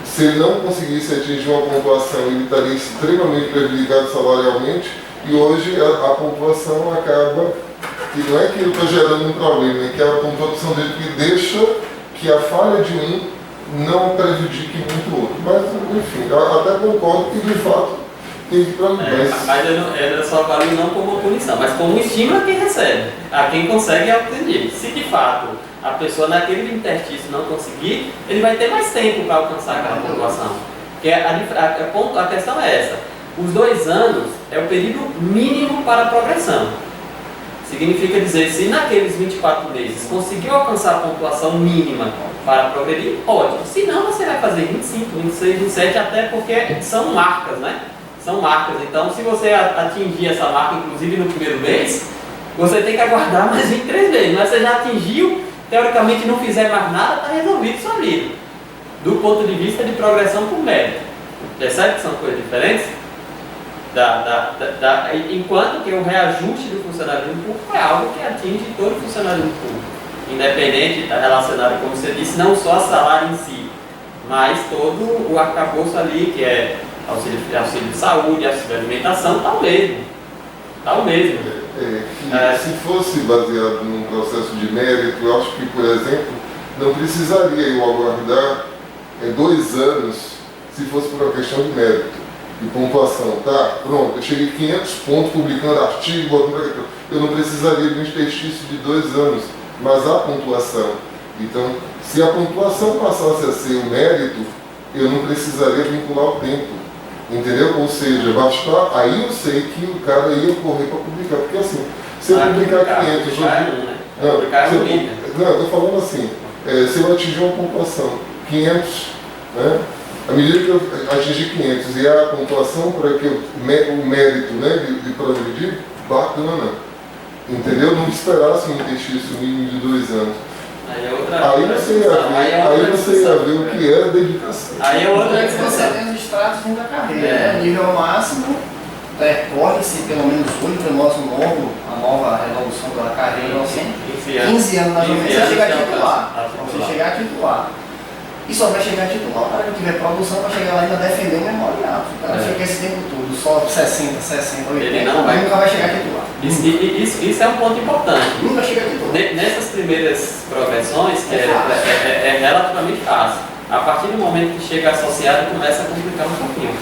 se ele não conseguisse atingir uma pontuação, ele estaria extremamente prejudicado salarialmente, e hoje a pontuação acaba, que não é que ele está gerando um problema, é que a pontuação dele que deixa que a falha de um não prejudique muito o outro. Mas, enfim, eu até concordo que, de fato, tem que progredir. Mas eu só avalio não como uma punição, mas como um estímulo a quem recebe, a quem consegue atender. Se de fato a pessoa naquele interstício não conseguir, ele vai ter mais tempo para alcançar aquela pontuação. Porque a questão é essa: os 2 anos é o período mínimo para a progressão. Significa dizer, se naqueles 24 meses conseguiu alcançar a pontuação mínima para progredir, ótimo. Se não, você vai fazer 25, 26, 27, até porque são marcas, né? São marcas. Então, se você atingir essa marca, inclusive no primeiro mês, você tem que aguardar mais 23 meses. Mas você já atingiu, teoricamente não fizer mais nada, está resolvido sua vida. Do ponto de vista de progressão por mérito. Percebe que são coisas diferentes? Enquanto que o reajuste do funcionalismo público é algo que atinge todo o funcionalismo público. Independente, está relacionado, como você disse, não só a salário em si, mas todo o arcabouço ali, que é auxílio de saúde, auxílio de alimentação, está o mesmo. Está o mesmo. Se fosse baseado num processo de mérito, eu acho que, por exemplo, não precisaria eu aguardar 2 anos se fosse por uma questão de mérito, de pontuação. Tá, pronto, eu cheguei 500 pontos publicando artigo, eu não precisaria de um interstício de 2 anos, mas a pontuação. Então, se a pontuação passasse a ser o mérito, eu não precisaria vincular o tempo. Entendeu? Ou seja, bastar, aí eu sei que o cara ia correr para publicar, porque assim, se eu publicar 500 hoje... Não, eu estou falando assim, se eu atingir uma pontuação 500, né, à medida que eu atingir 500 e a pontuação para que o mérito, né, de progredir, bacana. Entendeu? Não esperasse um interstício mínimo de 2 anos. Aí você ia ver o que é dedicação. Aí é outra você tem os estratos da carreira. Nível máximo, corre-se pelo menos hoje para a nova resolução da carreira, assim, 15 anos mais ou menos, você chegar a titular. Você chegar a titular. E só vai chegar a titular o cara que tiver produção para chegar lá e ainda defender o memorial. O cara fica esse tempo todo, só 60, 60, 80, ele nunca vai chegar a titular. Isso é um ponto importante. Nunca chega a titular. Nessas primeiras progressões, é relativamente fácil. A partir do momento que chega associado, começa a complicar um pouquinho.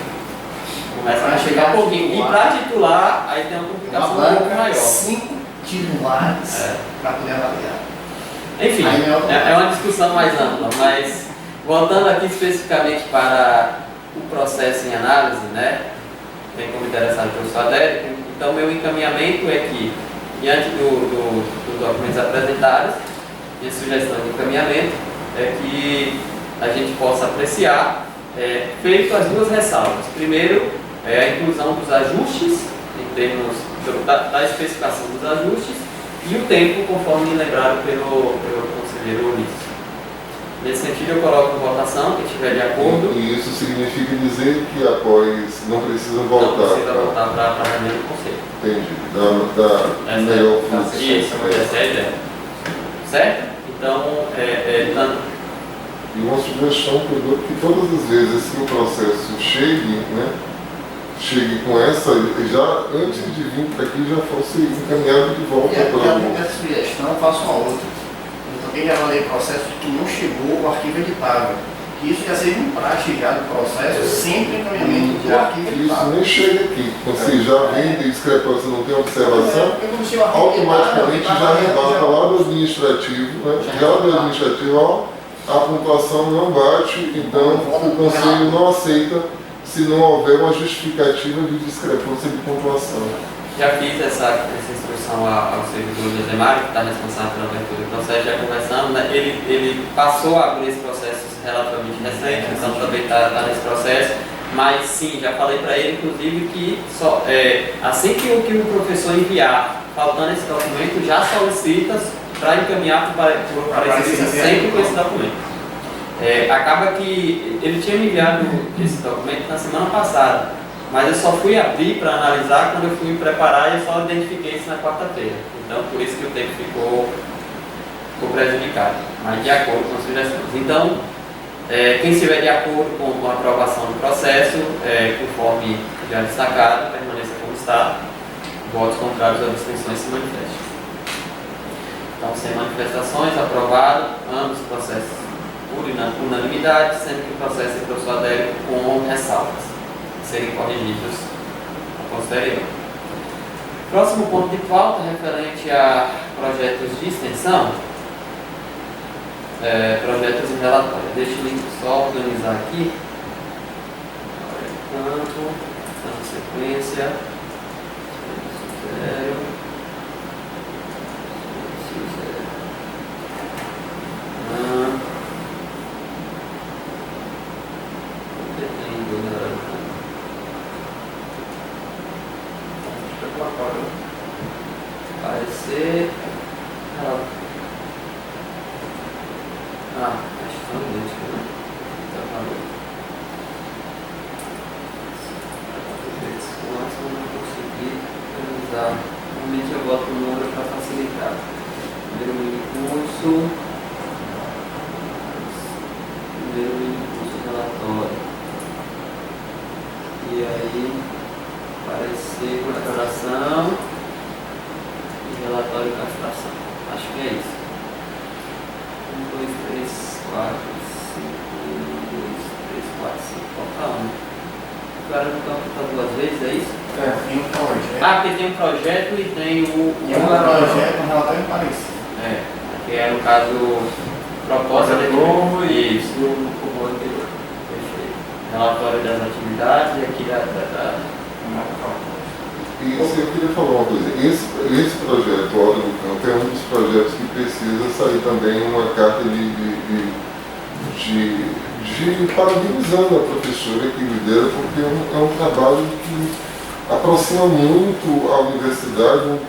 Começa a chegar um pouquinho. E para titular, aí tem uma complicação um pouco maior. 5 tire um lápis para poder avaliar. Enfim, é uma discussão mais ampla, mas voltando aqui especificamente para o processo em análise, né? Tem como interessado o professor Adélio, então meu encaminhamento é que, diante dos documentos apresentados, minha sugestão de encaminhamento é que a gente possa apreciar, feito as duas ressalvas. Primeiro, a inclusão dos ajustes, em termos da especificação dos ajustes, e o tempo, conforme lembrado pelo conselheiro Ulisses. Nesse sentido, eu coloco em votação, quem estiver de acordo. E isso significa dizer que após não precisa voltar. Não precisa voltar para a reunião do conselho. Entendi. Da melhor fluxo. Isso, essa é a ideia. Certo? Então, E uma sugestão que eu dou que todas as vezes que o processo chegue, né, chegue com essa, já antes de vir para aqui já fosse encaminhado de volta para o. Essa sugestão, eu faço uma outra. Eu também já avaliei processo que não chegou o arquivo editável. Que isso já seja um praxe já do processo, sempre encaminhamento de arquivo Isso editável. nem chega aqui. Você já vem de discrepância, não tem observação, automaticamente já rebata lá do administrativo, né? Já do administrativo, ó, a pontuação não bate, então o conselho não aceita se não houver uma justificativa de discrepância de pontuação. Já fiz essa instrução ao servidor do Zemar, que está responsável pela abertura do processo, já conversamos, né? Ele passou a abrir esse processo relativamente recente, então também está nesse processo, mas sim, já falei para ele, inclusive, que assim que o professor enviar, faltando esse documento, já solicita para encaminhar para parecer sempre com esse documento. Acaba que ele tinha me enviado esse documento na semana passada, mas eu só fui abrir para analisar quando eu fui me preparar e eu só identifiquei isso na quarta-feira. Então, por isso que o tempo ficou prejudicado, mas de acordo com as sugestões. Então, quem estiver de acordo com a aprovação do processo, conforme já destacado, permaneça como está. Votos contrários ou abstenções se manifestem. Então, sem manifestações, aprovado ambos os processos por unanimidade, sendo que o processo é professor Adélio com ressalvas, serem corrigidos a posterior. Próximo ponto de pauta, referente a projetos de extensão, projetos em relatório. Deixa eu só organizar aqui. Campo, sequência, 0. Parecer. Acho que são idênticos, né? Eu não consegui organizar. Normalmente eu boto o número para facilitar. Primeiro mini curso. Primeiro mini curso relatório. E aí, parecer com declaração e relatório de castração. Acho que é isso. 1, 2, 3, 4, 5, 1, 2, 3, 4, 5. Falta 1. O cara no campo está 2 vezes, é isso? Tem um projeto. Porque tem um projeto e tem o. E um projeto, um relatório parecido. Que é no caso proposta de novo e isso no comum anterior. Perfeito. Relatório das atividades e aqui E eu queria falar uma coisa, esse projeto, Hora do Campo, é um dos projetos que precisa sair também uma carta de parabenizando a professora que lidera, porque é um trabalho que aproxima muito a universidade,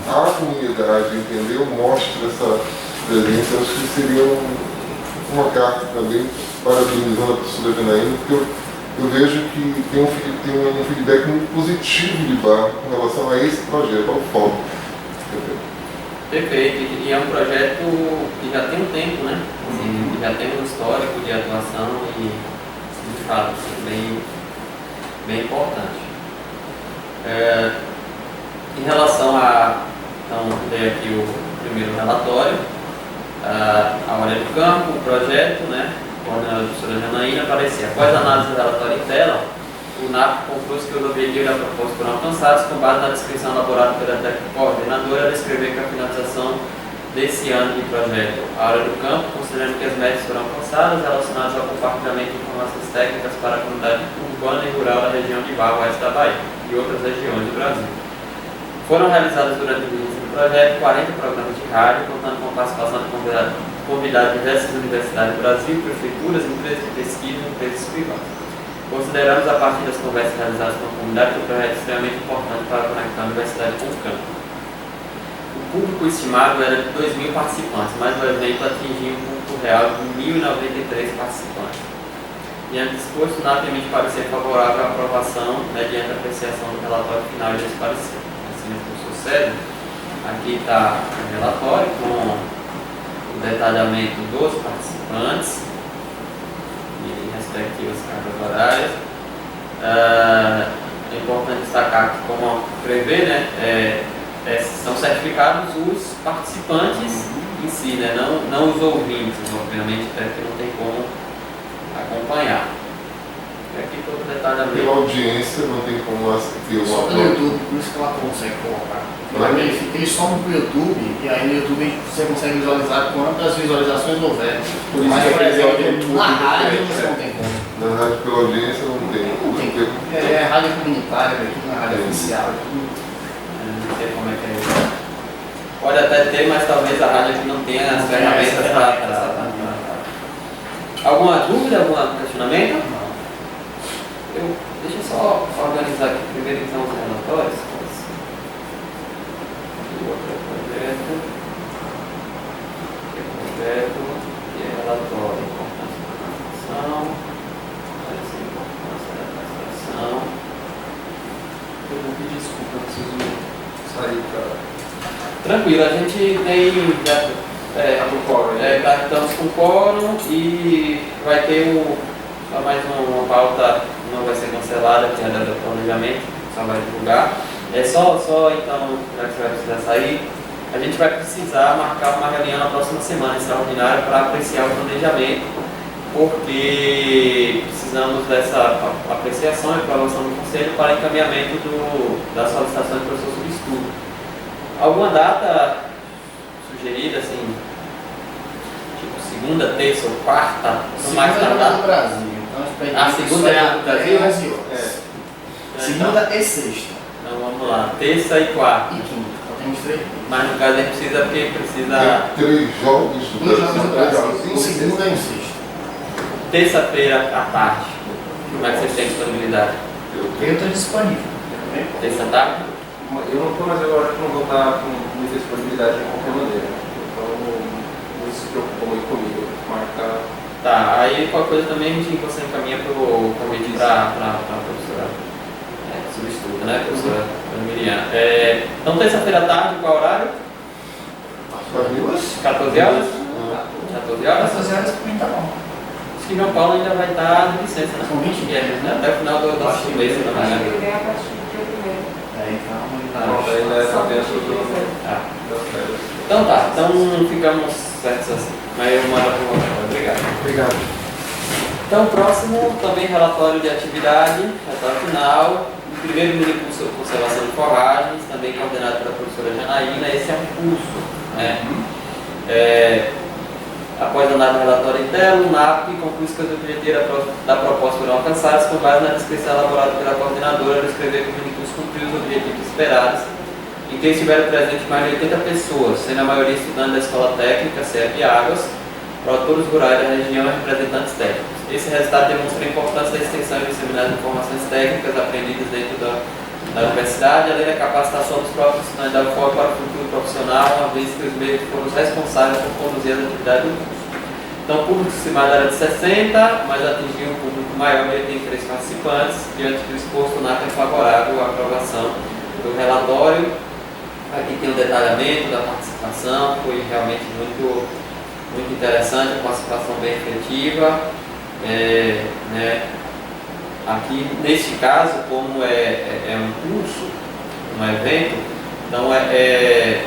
a comunidade, entendeu? Mostra essa presença. Eu acho que seria uma carta também parabenizando a professora Janaína, porque eu vejo que tem um feedback muito positivo de Bar com relação a esse projeto, ao foco. Perfeito, e é um projeto que já tem um tempo, né? Assim, já tem um histórico de atuação e, de fato, assim, bem importante. Em relação a, então, dei aqui o primeiro relatório, a Hora do Campo, o projeto, né? Quando a professora Janaína aparecia. Após a análise do relatório em tela, o NAP conclui que os objetivos da proposta foram alcançados com base na descrição elaborada pela técnica coordenadora, descrever que a finalização desse ano de projeto A Hora do Campo, considerando que as metas foram alcançadas relacionadas ao compartilhamento de informações técnicas para a comunidade urbana e rural da região de Barra Oeste da Bahia e outras regiões do Brasil. Foram realizados durante o início do projeto 40 programas de rádio, contando com a participação de convidados de diversas universidades do Brasil, prefeituras, empresas de pesquisa e empresas privadas. Consideramos, a partir das conversas realizadas com a comunidade, que o projeto é extremamente importante para conectar a universidade com o campo. O público estimado era de 2.000 participantes, mas o evento atingiu um público real de 1.093 participantes. Diante disposto, o NAP emite parecer favorável à aprovação mediante a apreciação do relatório final desse parecer. Assim, o professor Célio, aqui está o relatório com o detalhamento dos participantes e respectivas cargas horárias. É importante destacar que, como prevê, né, são certificados os participantes em si, né, não os ouvintes, obviamente, até que não tem como acompanhar. E aqui todo o detalhamento. Pela audiência não tem como ter só pelo YouTube, por isso que ela consegue colocar. Eu verifiquei só no YouTube, e aí no YouTube você consegue visualizar quantas visualizações houver. Mas, por exemplo, na rádio você não tem como. Na rádio pela audiência não tem. Não tem como. É rádio comunitária, aqui na rádio oficial. Não sei como é que é isso. Pode até ter, mas talvez a rádio aqui não tenha as ferramentas para. Alguma dúvida, algum questionamento? Não. Deixa eu só organizar aqui primeiro então os relatórios. O outro é projeto, que é relatório, importância da administração, aparecer importância da administração. Eu vou pedir desculpa, eu preciso sair para. Tranquilo, a gente tem. Estamos com quórum e vai ter só mais uma pauta, não vai ser cancelada, que é da do planejamento, só vai divulgar. É só então, já que você vai precisar sair, a gente vai precisar marcar uma reunião na próxima semana extraordinária para apreciar o planejamento, porque precisamos dessa apreciação e aprovação do Conselho para encaminhamento da solicitação de professor substituto. Alguma data sugerida, assim, tipo segunda, terça ou quarta, no mais tardar? Do Brasil. Então, a segunda é do Brasil? Segunda e sexta. Então vamos lá, terça e quarta. E quinta. Então temos 3 dias. Mas no caso a gente precisa, porque precisa. Tem 3 jogos do 2 jogos do Brasil. Brasil. Um segunda e um sexta. Terça-feira à tarde. Como é que vocês têm disponibilidade? Eu estou disponível. Terça à tarde? Eu não estou, mas eu acho que não vou estar com muita disponibilidade de qualquer maneira. Então não se preocupa muito comigo. Marcar. Tá, aí qualquer coisa também a gente você encaminha para o convite para a professora substituta, né? Professora Miriam. Então terça-feira à tarde, qual horário? 14 horas? 14 horas? 14 horas para mim tá bom. Acho que João Paulo ainda vai estar de licença, né? São 20 dias, né? Até o final do nosso mês, se não me engano. Ele vem a partir do dia 1º. Não, daí ainda dentro do. Tá. Então tá, então ficamos certos assim. Mas eu mando para o Obrigado. Obrigado. Então, próximo também relatório de atividade, relatório final. O primeiro mini curso de conservação de forragens, também coordenado pela professora Janaína. Esse é um curso, né? Após análise do relatório interno, o NAP conclui que os objetivos da proposta foram alcançados com base na descrição elaborada pela coordenadora, descrever que o mini curso cumpriu os objetivos esperados, em que estiveram presentes mais de 80 pessoas, sendo a maioria estudantes da Escola Técnica, CEP e Águas, produtores rurais da região e representantes técnicos. Esse resultado demonstra a importância da extensão e disseminação de informações técnicas aprendidas dentro da universidade, além da capacitação dos próprios estudantes da UFOP para o futuro profissional, uma vez que os meios foram os responsáveis por conduzir as atividades do curso. Então, o público estimado era de 60, mas atingiu um público maior de 83 participantes, diante do exposto na é favorável à aprovação do relatório. Aqui tem o detalhamento da participação, foi realmente muito interessante, uma participação bem efetiva. Aqui, neste caso, como é um curso, um evento, então é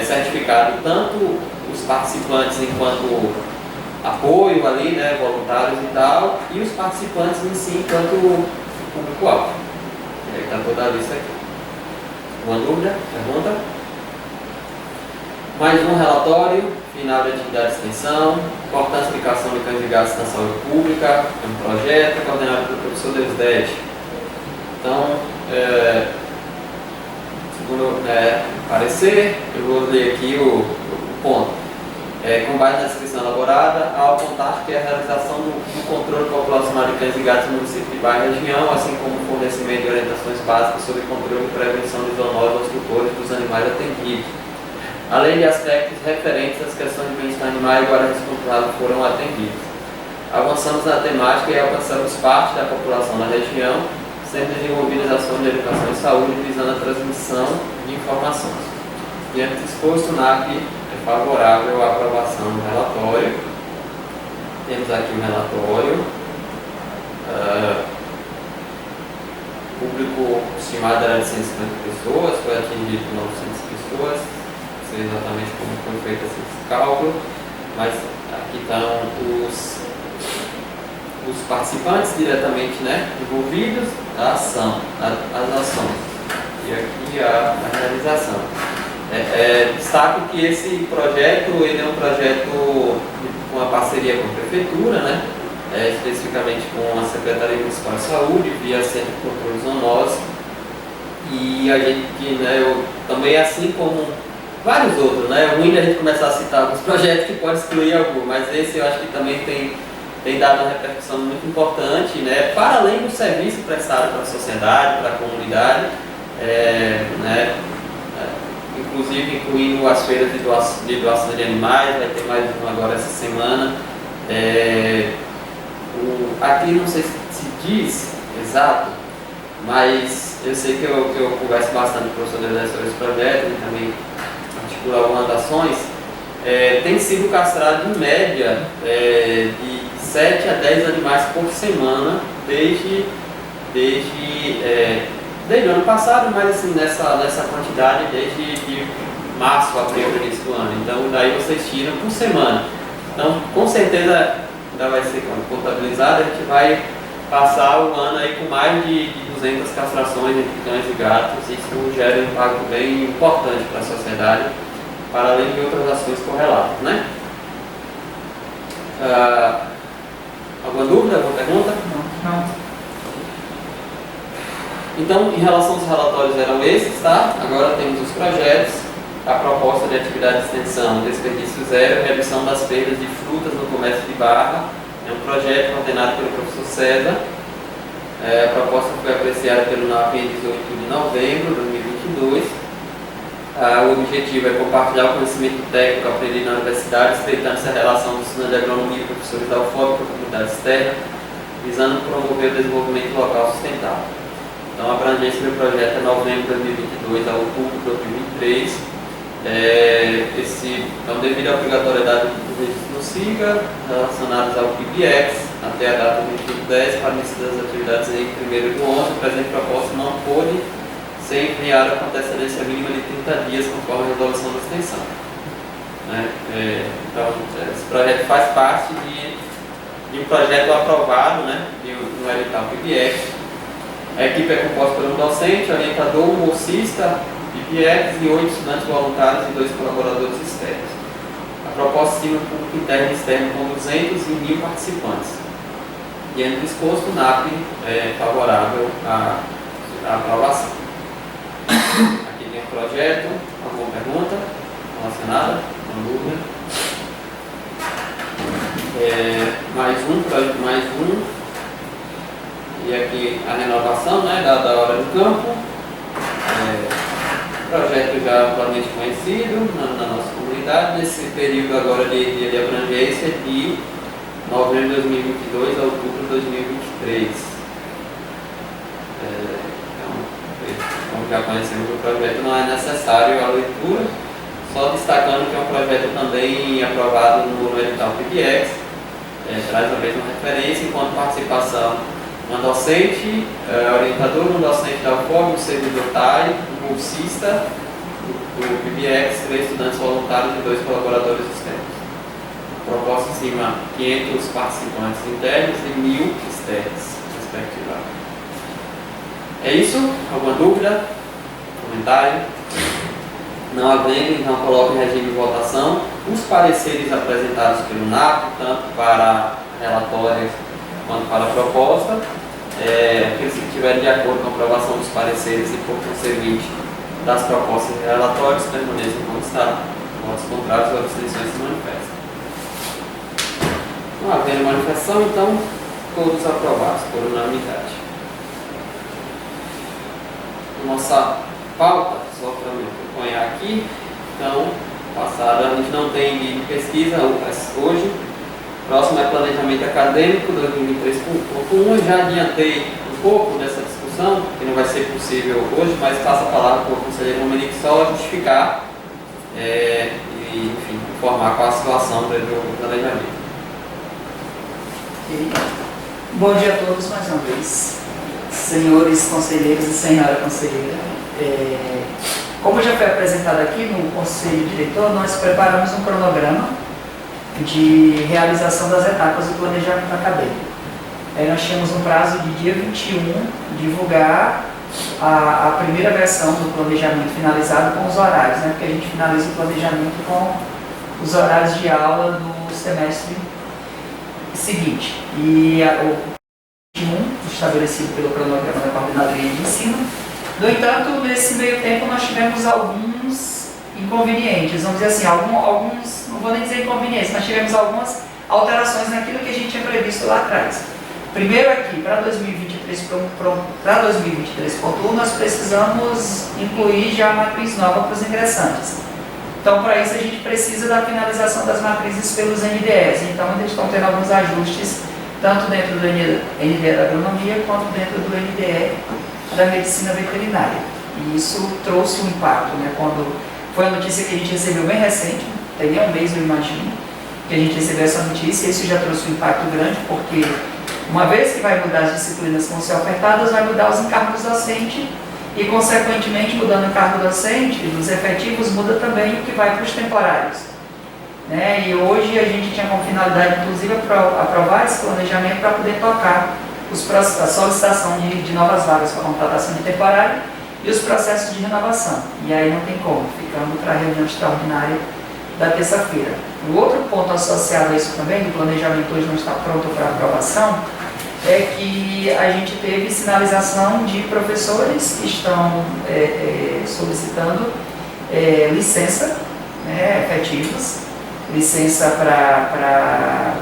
certificado tanto os participantes enquanto apoio ali, né, voluntários e tal, e os participantes em si enquanto público-alvo. E aí está toda a lista aqui. Uma dúvida? Pergunta? Mais um relatório, final de atividade de extensão, importância de aplicação de cães e gatos na saúde pública, é um projeto coordenado pelo professor Deusdete. Então, segundo parecer, eu vou ler aqui o ponto. Com base na descrição elaborada, ao apontar que a realização do controle populacional de cães e gatos no município de Barra e região, assim como o fornecimento de orientações básicas sobre controle e prevenção de zoonose aos tutores dos animais atendidos, além de aspectos referentes às questões de bem-estar animal e guarda responsável foram atendidos. Avançamos na temática e alcançamos parte da população da região, sendo desenvolvidas ações de educação e saúde visando a transmissão de informações. Diante do exposto, o NAP é favorável à aprovação do relatório. Temos aqui o relatório. O público estimado era de 150 pessoas, foi atingido por 900 pessoas. Não sei exatamente como foi feito esse cálculo, mas aqui estão os participantes diretamente envolvidos, a ação, as ações, e aqui a realização. Destaco que esse projeto ele é um projeto com uma parceria com a Prefeitura, especificamente com a Secretaria Municipal de Saúde, via Centro de Controle de Zoonose, e a gente, eu também, assim como vários outros, é ruim a gente começar a citar alguns projetos que pode excluir algum, mas esse eu acho que também tem dado uma repercussão muito importante, para além do serviço prestado para a sociedade, para a comunidade, inclusive incluindo as feiras de doação de animais, vai ter mais uma agora essa semana. Aqui não sei se diz exato, mas eu sei que eu converso bastante com o professor Dedé sobre esse projeto, ele também articula algumas ações. Tem sido castrado em média de 7 a 10 animais por semana desde o ano passado, mas assim, nessa quantidade desde de março, abril, início do ano. Então daí vocês tiram por semana. Então com certeza ainda vai ser contabilizado, a gente vai passar o ano aí com mais de 200 castrações entre cães e gatos. Isso gera um impacto bem importante para a sociedade, para além de outras ações correlatas, Alguma dúvida, alguma pergunta? Não. Então, em relação aos relatórios eram esses, tá? Agora temos os projetos, a proposta de atividade de extensão, desperdício zero, redução das perdas de frutas no comércio de Barra. É um projeto coordenado pelo professor César. A proposta foi apreciada pelo NAP em 18 de novembro de 2022. O objetivo é compartilhar o conhecimento técnico aprendido na universidade, estreitando-se a relação do estudante de agronomia e professores da UFOP com a comunidade externa, visando promover o desenvolvimento local sustentável. Então, a abrangência do projeto é novembro de 2022 a outubro de 2023. Então, devido à obrigatoriedade do registro no SIGA, relacionados ao PIBX, até a data de 2010, para início das atividades em 1º de 11, a presente proposta não pôde ser enviada com antecedência mínima de 30 dias, conforme a resolução da extensão. Então, esse projeto faz parte de um projeto aprovado no edital PIBX. A equipe é composta por um docente, orientador, um bolsista, PIBX e 8 estudantes voluntários e 2 colaboradores externos. A proposta estima um público interno e externo com 200 e 1.000 participantes. Diante do exposto, o NAP é favorável à aprovação. Aqui tem um projeto, alguma pergunta relacionada? Uma dúvida? Mais um. E aqui a renovação da hora do campo. Projeto já amplamente conhecido na nossa comunidade, nesse período agora de abrangência de novembro de 2022 a outubro de 2023. Como já conhecemos o projeto, não é necessário a leitura, só destacando que é um projeto também aprovado no edital PIBX, traz a mesma referência, enquanto participação uma docente, orientador, um docente da UFOB, um servidor TAI, um bolsista do PIBX, 3 estudantes voluntários e 2 colaboradores externos. A proposta estima 500 participantes internos e 1.000 externos, respectivamente. É isso? Alguma dúvida? Comentário? Não havendo, então coloque em regime de votação os pareceres apresentados pelo NAP, tanto para relatórios quanto para a proposta. Aqueles que estiverem de acordo com a aprovação dos pareceres e por conseguinte das propostas e relatórios permaneçam como está. Votos contrários ou abstenções se manifestam. Não havendo manifestação, então todos aprovados por unanimidade. Nossa pauta, só para me acompanhar aqui, então, passada, a gente não tem de pesquisa hoje. Próximo é planejamento acadêmico 2023.1. Eu já adiantei um pouco dessa discussão, que não vai ser possível hoje, mas passo a palavra para o conselheiro Romeric só justificar e, enfim, informar qual a situação do planejamento. Bom dia a todos mais uma vez, senhores conselheiros e senhora conselheira. Como já foi apresentado aqui no Conselho Diretor, nós preparamos um cronograma de realização das etapas do planejamento acadêmico. Nós tínhamos um prazo de dia 21 divulgar a primeira versão do planejamento finalizado com os horários, né? Porque a gente finaliza o planejamento com os horários de aula do semestre seguinte. E o 21, estabelecido pelo cronograma da Coordenadoria de Ensino. No entanto, nesse meio tempo nós tivemos alguns inconvenientes, vamos dizer assim, alguns, não vou nem dizer inconvenientes, mas tivemos algumas alterações naquilo que a gente tinha previsto lá atrás. Primeiro aqui, para 2023.1, nós precisamos incluir já a matriz nova para os ingressantes. Então, para isso, a gente precisa da finalização das matrizes pelos NDEs. Então, ainda estão tendo alguns ajustes, tanto dentro do NDE da agronomia, quanto dentro do NDE da medicina veterinária. E isso trouxe um impacto, né? Quando foi a notícia que a gente recebeu bem recente, tem nem um mês, eu imagino, que a gente recebeu essa notícia, isso já trouxe um impacto grande, porque uma vez que vai mudar as disciplinas que vão ser ofertadas, vai mudar os encargos docentes e, consequentemente, mudando o encargo docente, dos efetivos, muda também o que vai para os temporários. Né? E hoje a gente tinha como finalidade, inclusive, aprovar esse planejamento para poder tocar a solicitação de novas vagas para contratação de temporário e os processos de renovação. E aí não tem como, ficando para a reunião extraordinária da terça-feira. O outro ponto associado a isso também, o planejamento hoje não está pronto para aprovação, é que a gente teve sinalização de professores que estão solicitando licença, né, efetivos, licença para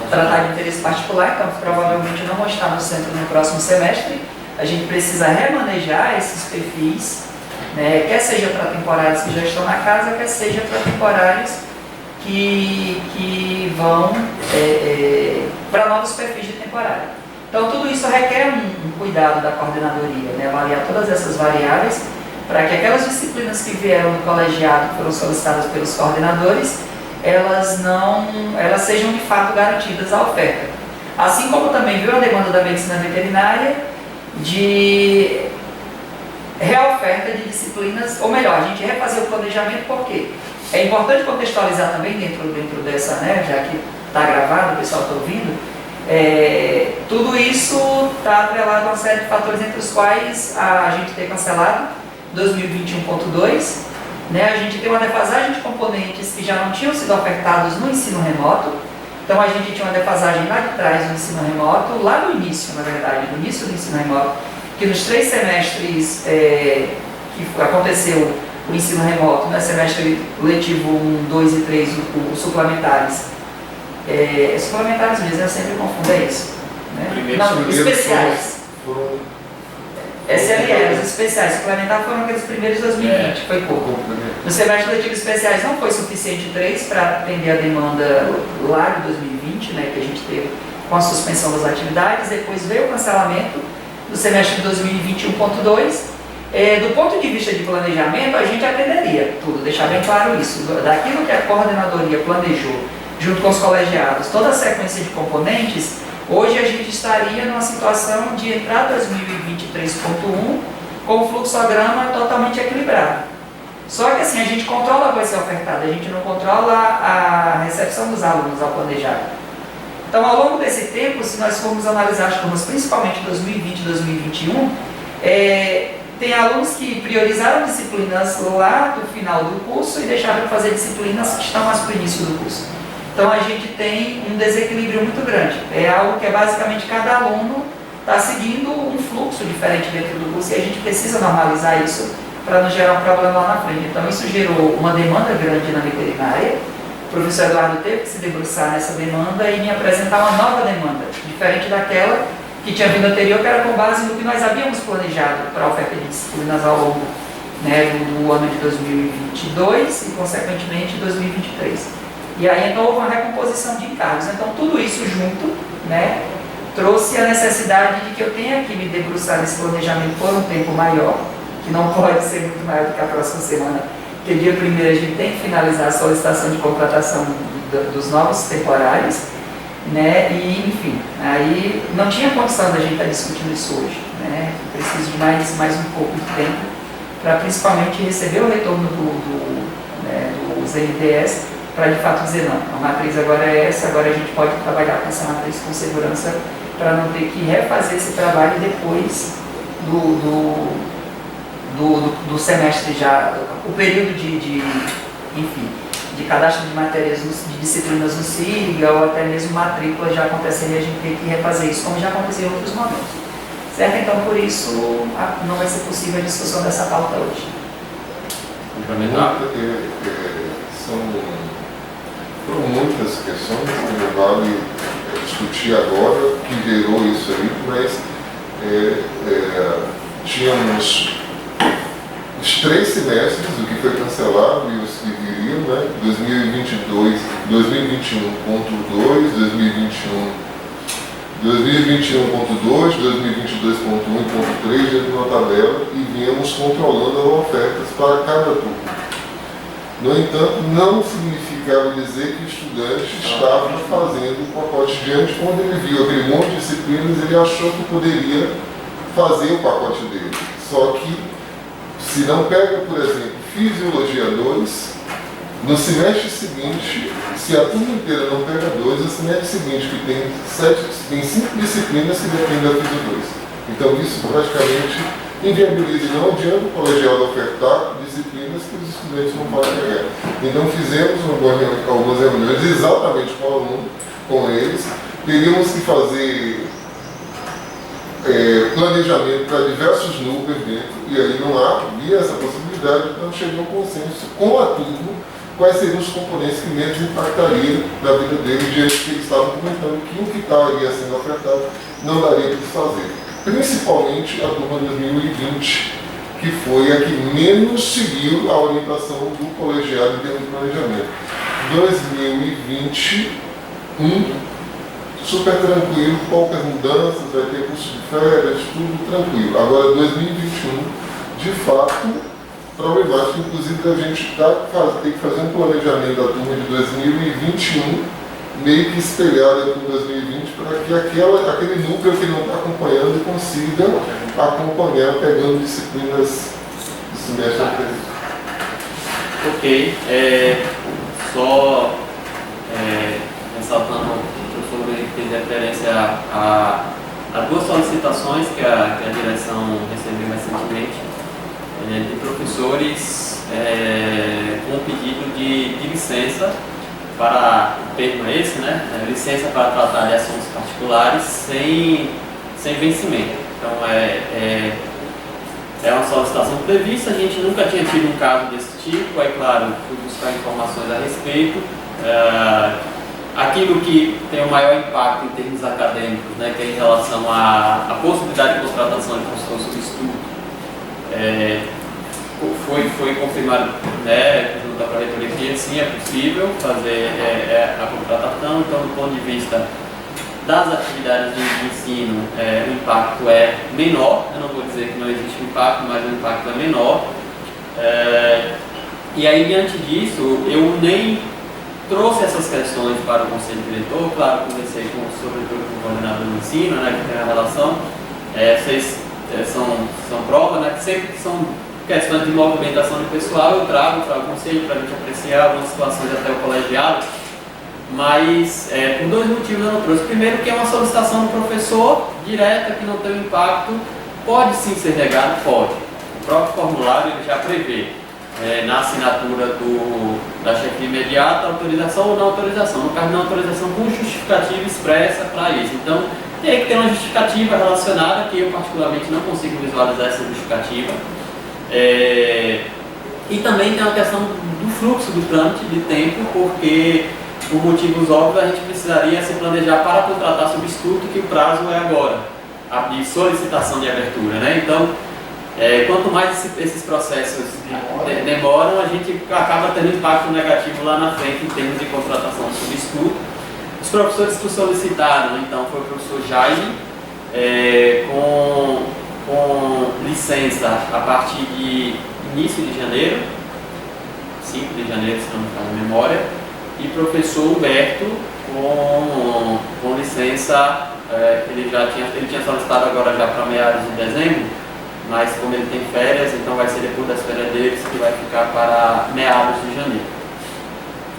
tratar de interesse particular, então provavelmente não vão estar no centro no próximo semestre. A gente precisa remanejar esses perfis, né, quer seja para temporários que já estão na casa, quer seja para temporários que vão para novos perfis de temporário. Então tudo isso requer um cuidado da coordenadoria, né, avaliar todas essas variáveis para que aquelas disciplinas que vieram no colegiado, que foram solicitadas pelos coordenadores, elas sejam de fato garantidas à oferta. Assim como também viu a demanda da medicina veterinária de reoferta de disciplinas, ou melhor, a gente refazer o planejamento, porque é importante contextualizar também dentro dessa, né, já que está gravado, o pessoal está ouvindo, tudo isso está atrelado a uma série de fatores, entre os quais a gente tem cancelado 2021.2, né, a gente tem uma defasagem de componentes que já não tinham sido ofertados no ensino remoto. Então a gente tinha uma defasagem lá de trás no ensino remoto, lá no início, na verdade, no início do ensino remoto, que nos 3 semestres que aconteceu o ensino remoto, né, semestre letivo 1, 2 e 3, os suplementares. Suplementares mesmo, eu sempre confundo, é isso. Né? Não, especiais. SLE, os especiais, suplementar foram aqueles primeiros de 2020, foi pouco. No semestre letivo especiais não foi suficiente 3 para atender a demanda lá de 2020, né, que a gente teve com a suspensão das atividades, depois veio o cancelamento do semestre de 2021.2. Do ponto de vista de planejamento, a gente atenderia tudo, deixar bem claro isso, daquilo que a coordenadoria planejou, junto com os colegiados, toda a sequência de componentes. Hoje a gente estaria numa situação de entrar 2023.1 com o fluxograma totalmente equilibrado. Só que assim, a gente controla o que vai ser ofertado, a gente não controla a recepção dos alunos ao planejar. Então, ao longo desse tempo, se nós formos analisar as turmas, principalmente 2020 e 2021, tem alunos que priorizaram disciplinas lá do final do curso e deixaram de fazer disciplinas que estão mais para o início do curso. Então, a gente tem um desequilíbrio muito grande. É algo que é basicamente cada aluno está seguindo um fluxo diferente dentro do curso e a gente precisa normalizar isso para não gerar um problema lá na frente. Então, isso gerou uma demanda grande na veterinária. O professor Eduardo teve que se debruçar nessa demanda e me apresentar uma nova demanda, diferente daquela que tinha vindo anterior, que era com base no que nós havíamos planejado para a oferta de disciplinas ao longo, né, do ano de 2022 e, consequentemente, 2023. E aí, então, houve uma recomposição de encargos. Então, tudo isso junto, né, trouxe a necessidade de que eu tenha que me debruçar nesse planejamento por um tempo maior, que não pode ser muito maior do que a próxima semana, porque dia 1º a gente tem que finalizar a solicitação de contratação dos novos temporários, né? E, enfim, aí não tinha condição da gente estar discutindo isso hoje, né? Preciso de mais um pouco de tempo para principalmente receber o retorno dos NDEs, para de fato dizer não, a matriz agora é essa, agora a gente pode trabalhar com essa matriz com segurança para não ter que refazer esse trabalho depois do semestre já, o período de cadastro de matérias, de disciplinas no SIGA ou até mesmo matrícula já aconteceria, a gente tem que refazer isso, como já aconteceu em outros momentos. Certo? Então, por isso, não vai ser possível a discussão dessa pauta hoje. Foram muitas questões que não vale discutir agora, que gerou isso aí, mas tínhamos os 3 semestres, o que foi cancelado e os que viriam, né? 2022, 2021.2, 2021.2, 2022.1 e 20.3 dentro de uma tabela e viemos controlando as ofertas para cada turma. No entanto, não significava dizer que o estudante estava fazendo o pacote diante. Quando ele viu aquele monte de disciplinas, ele achou que poderia fazer o pacote dele. Só que, se não pega, por exemplo, Fisiologia 2, no semestre seguinte, se a turma inteira não pega 2, no semestre seguinte, que tem 5 disciplinas que dependem da Fisio 2. Então, isso praticamente inviabiliza e não adianta o colegiado ofertar disciplinas que os estudantes não podem pegar. Então, fizemos algumas reuniões exatamente com o aluno, com eles. Teríamos que fazer planejamento para diversos núcleos dentro, e aí não havia essa possibilidade, então chegou a um consenso com a turma quais seriam os componentes que menos impactariam na vida deles, diante que eles estavam comentando que o que estaria sendo ofertado não daria para fazer. Principalmente a turma 2020, que foi a que menos seguiu a orientação do colegiado em termos de planejamento. 2021, super tranquilo, poucas mudanças, vai ter curso de férias, tudo tranquilo. Agora, 2021, de fato, problemático, inclusive a gente tem que fazer um planejamento da turma de 2021, meio que espelhada com 2020, para que aquele núcleo que não está acompanhando consiga acompanhar, pegando disciplinas do semestre anterior. Ok, ressaltando, o professor fez referência a 2 solicitações que a direção recebeu recentemente de professores com pedido de licença para, o termo é esse, né? Licença para tratar de assuntos particulares sem vencimento. Então, é uma solicitação prevista, a gente nunca tinha tido um caso desse tipo, é claro, fui buscar informações a respeito. Aquilo que tem o maior impacto em termos acadêmicos, né, que é em relação à possibilidade de contratação de consultor substituto, foi confirmado, né, junto à Pró-Reitoria que sim, é possível fazer a contratação. Então, do ponto de vista das atividades de ensino, o impacto é menor. Eu não vou dizer que não existe impacto, mas o impacto é menor. E aí, diante disso, eu nem trouxe essas questões para o Conselho Diretor. Claro, conversei sobretudo com o coordenador do ensino, né, que tem a relação. Vocês são prova, né, que sempre que são questões de movimentação de pessoal, eu trago para o Conselho para a gente apreciar algumas situações até o colegiado. mas por dois motivos eu não trouxe. Primeiro, que é uma solicitação do professor direta, que não tem um impacto, pode sim ser negado, pode. O próprio formulário ele já prevê na assinatura da chefia imediata autorização ou não autorização. No caso, não autorização com justificativa expressa para isso. Então, tem que ter uma justificativa relacionada, que eu particularmente não consigo visualizar essa justificativa. E também tem uma questão do fluxo do trâmite de tempo, porque por motivos óbvios a gente precisaria se planejar para contratar substituto, que o prazo é agora, de solicitação de abertura, né? Então, quanto mais esses processos demoram, a gente acaba tendo impacto negativo lá na frente em termos de contratação de substituto. Os professores que solicitaram, então, foi o professor Jaime, com licença a partir de início de janeiro, 5 de janeiro, se não me falha a memória, e professor Humberto com licença, ele tinha solicitado agora já para meados de dezembro, mas como ele tem férias, então vai ser depois das férias deles que vai ficar para meados de janeiro.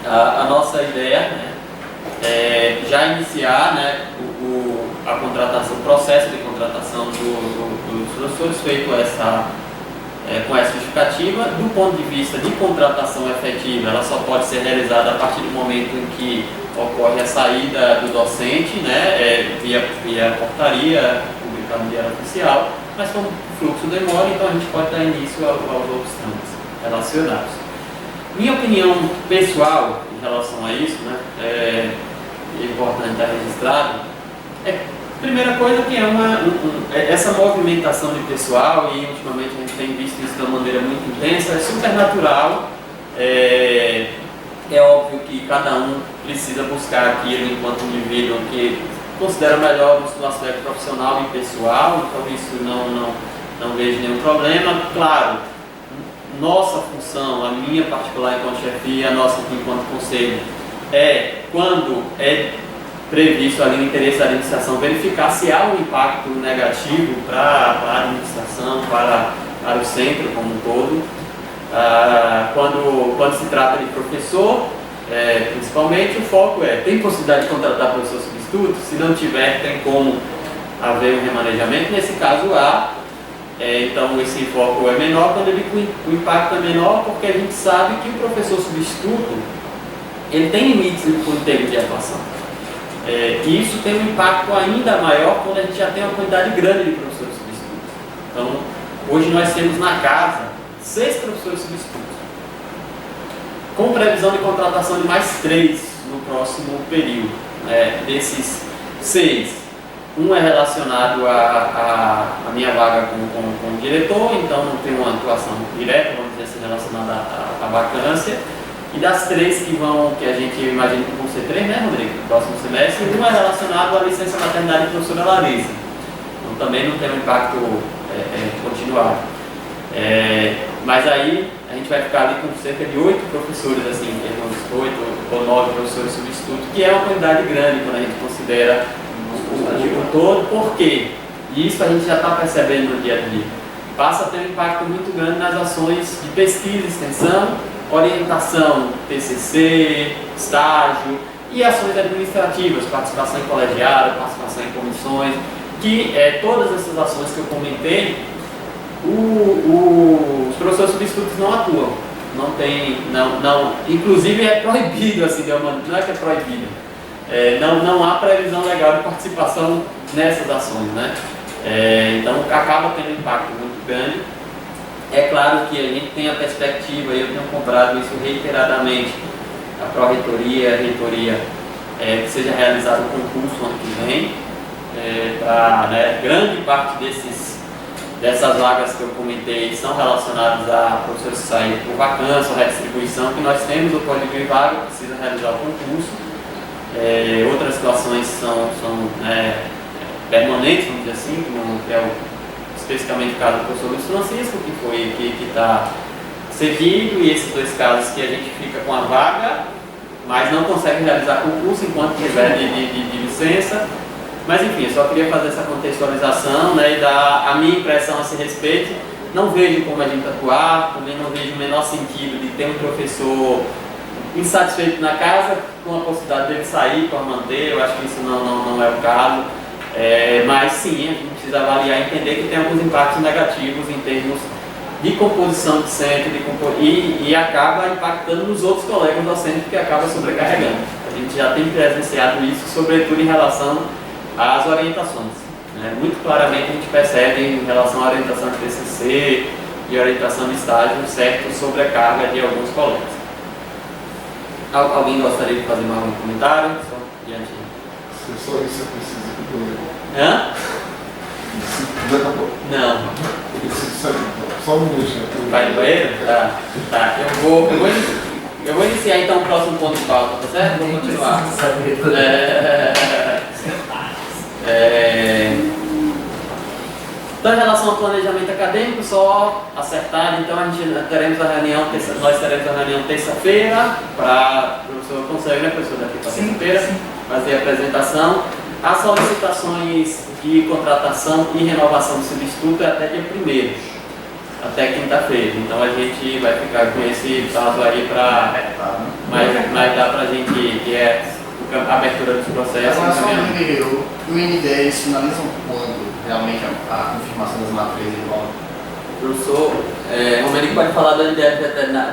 A nossa ideia, né, é já iniciar, né, a contratação, o processo de contratação dos professores feito com essa justificativa. Do ponto de vista de contratação efetiva, ela só pode ser realizada a partir do momento em que ocorre a saída do docente, né, via portaria publicada no Diário Oficial, mas como o fluxo demora, então a gente pode dar início aos outros trâmites relacionados. Minha opinião pessoal em relação a isso, né, é importante estar registrado, primeira coisa que essa movimentação de pessoal, e ultimamente a gente tem visto isso de uma maneira muito intensa, é super natural. É óbvio que cada um precisa buscar aquilo enquanto indivíduo que considera melhor no aspecto profissional e pessoal, então isso não vejo nenhum problema. Claro, nossa função, a minha particular enquanto chefia, a nossa aqui enquanto conselho, quando previsto ali no interesse da administração, verificar se há um impacto negativo para a administração, para o centro como um todo. Quando se trata de professor, principalmente, o foco tem possibilidade de contratar professor substituto? Se não tiver, tem como haver um remanejamento? Nesse caso, há. Então, esse foco é menor, quando o impacto é menor, porque a gente sabe que o professor substituto ele tem limites no tempo de atuação. E isso tem um impacto ainda maior quando a gente já tem uma quantidade grande de professores substitutos. Então, hoje nós temos na casa 6 professores substitutos, com previsão de contratação de mais 3 no próximo período. Desses 6, um é relacionado à minha vaga como diretor, então não tem uma atuação direta, vamos dizer assim, relacionada à vacância. E das 3 que a gente imagina que vão ser 3, né, Rodrigo, no próximo semestre, um é relacionado à licença maternidade da professora Larissa. Então também não tem um impacto continuado. Mas aí a gente vai ficar ali com cerca de 8 professores, assim, 8 ou 9 professores substitutos, que é uma quantidade grande quando a gente considera o todo. Por quê? E isso a gente já está percebendo no dia a dia. Passa a ter um impacto muito grande nas ações de pesquisa e extensão, orientação, TCC, estágio e ações administrativas, participação em colegiado, participação em comissões, que todas essas ações que eu comentei, os professores substitutos não atuam, inclusive é proibido, assim, não é que é proibido, não há previsão legal de participação nessas ações, né? Então acaba tendo um impacto muito grande. É claro que a gente tem a perspectiva, e eu tenho cobrado isso reiteradamente, a Pró-Reitoria, a Reitoria, que seja realizado o concurso ano que vem, grande parte dessas vagas que eu comentei são relacionadas a professores que saem por vacância ou redistribuição, que nós temos o código de vaga, precisa realizar o concurso. Outras situações são permanentes, vamos dizer assim, que é especificamente o caso do professor Luiz Francisco, que está cedido, e esses 2 casos que a gente fica com a vaga, mas não consegue realizar concurso enquanto tiver de licença. Mas enfim, eu só queria fazer essa contextualização, né, e dar a minha impressão a esse respeito. Não vejo como a gente atuar, também não vejo o menor sentido de ter um professor insatisfeito na casa, com a possibilidade dele sair para manter. Eu acho que isso não é o caso. Mas sim, a gente precisa avaliar e entender que tem alguns impactos negativos em termos de composição de centro e acaba impactando nos outros colegas docentes, porque acaba sobrecarregando. A gente já tem presenciado isso, sobretudo em relação às orientações. Muito claramente a gente percebe em relação à orientação de TCC e orientação de estágio certa sobrecarga de alguns colegas. Alguém gostaria de fazer mais um comentário? Só diante. Só isso eu preciso que eu Hã? Já acabou? Não. Só um minutinho. Vai no banheiro? Tá. Eu vou iniciar então o próximo ponto de pauta, tá certo? Vou continuar. Então, em relação ao planejamento acadêmico, só acertar, então nós teremos a reunião terça-feira, para o professor consegue, né, professor, daqui para terça-feira, fazer a apresentação. As solicitações de contratação e renovação do substituto é até dia 1º, até quinta-feira. Então a gente vai ficar com esse prazo aí para. Mas dá para a gente, que é a abertura dos processos. O IN10 finalizam quando realmente a confirmação das matrizes O professor Romerico pode falar da ideia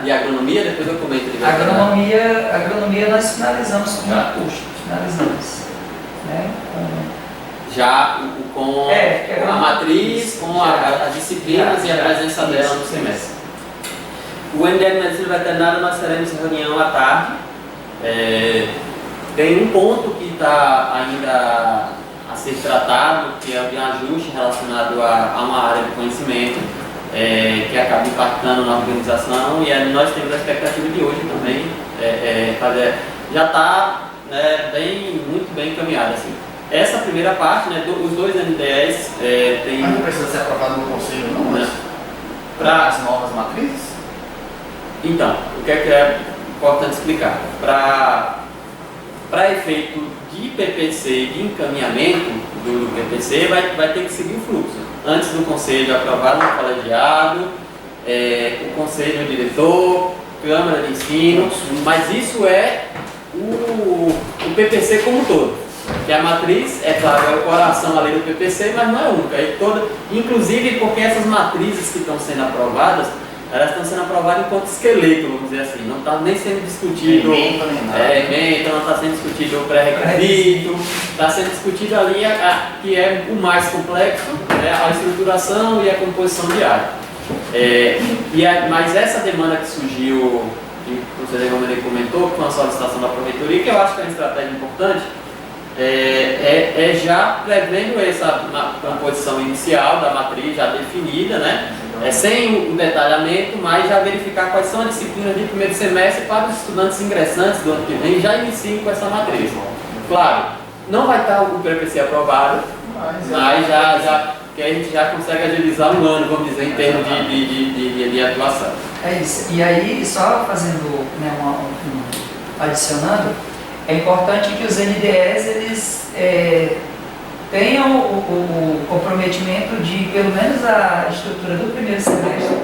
de agronomia, depois eu comento. Agronomia nós finalizamos com o custo, finalizamos. Já com a matriz, com as disciplinas e a presença dela no semestre. O MDE de Medicina Veterinária nós teremos reunião à tarde. Tem um ponto que está ainda a ser tratado, que é o de ajuste relacionado a uma área de conhecimento, que acaba impactando na organização, e nós temos a expectativa de hoje também já está muito bem encaminhada. Assim. Essa primeira parte, os dois NDEs tem... Mas não precisa ser aprovado no conselho, não? Mas para as novas matrizes? Então, o que é importante explicar? Para efeito de PPC e de encaminhamento do PPC, vai ter que seguir o fluxo. Antes do conselho aprovar no colegiado, o conselho diretor, Câmara de Ensino, mas isso é o PPC como um todo. Que a matriz, é claro, é o coração ali do PPC, mas não é única. Inclusive porque essas matrizes que estão sendo aprovadas, elas estão sendo aprovadas enquanto esqueleto, vamos dizer assim. Não está nem sendo discutido emenda, não está sendo discutido o pré-requisito, está sendo discutido ali que é o mais complexo, a estruturação e a composição diária. Mas essa demanda que surgiu, que o professor Romero comentou, que foi uma solicitação da Proreitoria, que eu acho que é uma estratégia importante, já prevendo essa composição inicial da matriz já definida, sem o detalhamento, mas já verificar quais são as disciplinas de primeiro semestre para os estudantes ingressantes do ano que vem já iniciem com essa matriz. Claro, não vai estar o PPC aprovado, mas já que a gente já consegue agilizar um ano, vamos dizer, em termos de atuação. É isso. E aí, só fazendo, adicionando, é importante que os NDEs eles tenham o comprometimento de, pelo menos a estrutura do primeiro semestre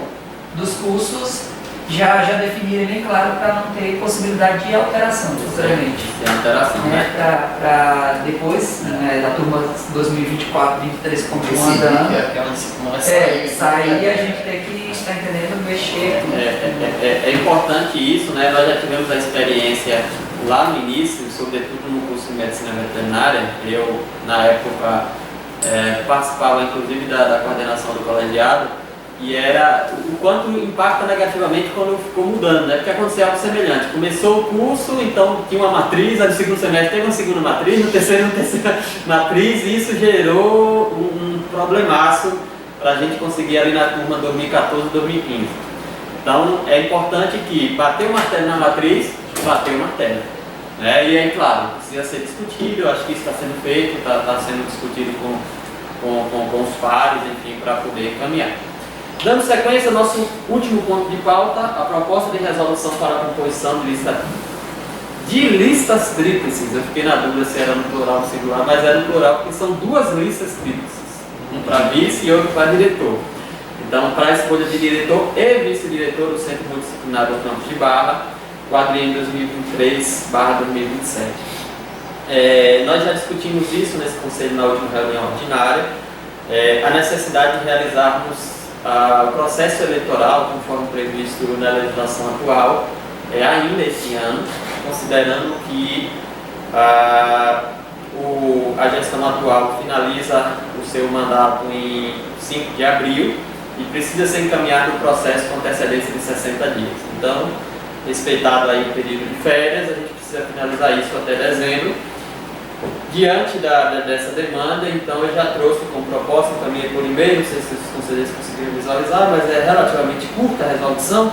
dos cursos, já definirem bem claro para não ter possibilidade de alteração futuramente. Para depois, da turma 2024, 23 continuar andando, sair e a gente ter que estar entendendo, mexer. É importante isso, nós já tivemos a experiência lá no início, sobretudo no curso de Medicina Veterinária. Eu, na época, participava inclusive da coordenação do colegiado, e era o quanto impacta negativamente quando ficou mudando, porque aconteceu algo semelhante. Começou o curso, então tinha uma matriz, aí no segundo semestre teve uma segunda matriz, no terceiro uma terceira matriz, e isso gerou um problemaço para a gente conseguir ali na turma 2014 e 2015. Então é importante que bater o martelo na matriz, bater o martelo. E aí, claro, precisa ser discutido, eu acho que isso está sendo feito, está sendo discutido com os pares, enfim, para poder encaminhar. Dando sequência ao nosso último ponto de pauta, a proposta de resolução para a composição de listas tríplices. Eu fiquei na dúvida se era no plural ou no singular, mas era no plural porque são duas listas tríplices, um para vice e outro para diretor. Então, para a escolha de diretor e vice-diretor do Centro Multidisciplinar do Campus de Barra, quadriênio 2023/2027. Nós já discutimos isso nesse conselho na última reunião ordinária, a necessidade de realizarmos o processo eleitoral conforme previsto na legislação atual, ainda este ano, considerando que a gestão atual finaliza o seu mandato em 5 de abril e precisa ser encaminhado o processo com antecedência de 60 dias. Então, respeitado aí o período de férias, a gente precisa finalizar isso até dezembro. Diante dessa demanda, então eu já trouxe como proposta, encaminhei por e-mail, não sei se os conselheiros conseguiram visualizar, mas é relativamente curta a resolução.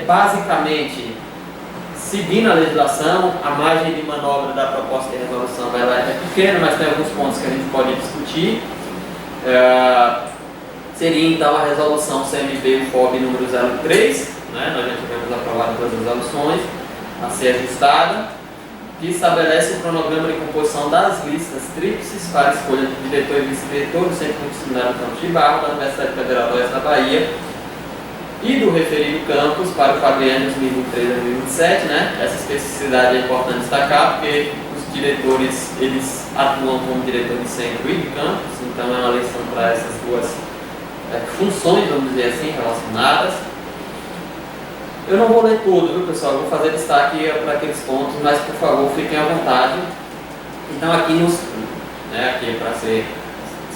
Basicamente, seguindo a legislação, a margem de manobra da proposta de resolução ela é pequena, mas tem alguns pontos que a gente pode discutir. Seria então a resolução CMB-UFOB número 03, né? Nós já tivemos aprovado 2 resoluções a ser ajustada, que estabelece o cronograma de composição das listas tríplices para a escolha do diretor e vice-diretor do Centro Multidisciplinar Campos de Barro da Universidade Federal do Oeste da Bahia e do referido campus para o quadriênio 2023-2027, né? Essa especificidade é importante destacar porque os diretores eles atuam como diretor de centro e de campus, então é uma eleição para essas duas funções, vamos dizer assim, relacionadas. Eu não vou ler tudo, viu, pessoal? Eu vou fazer destaque para aqueles pontos, mas por favor fiquem à vontade. Então aqui aqui para ser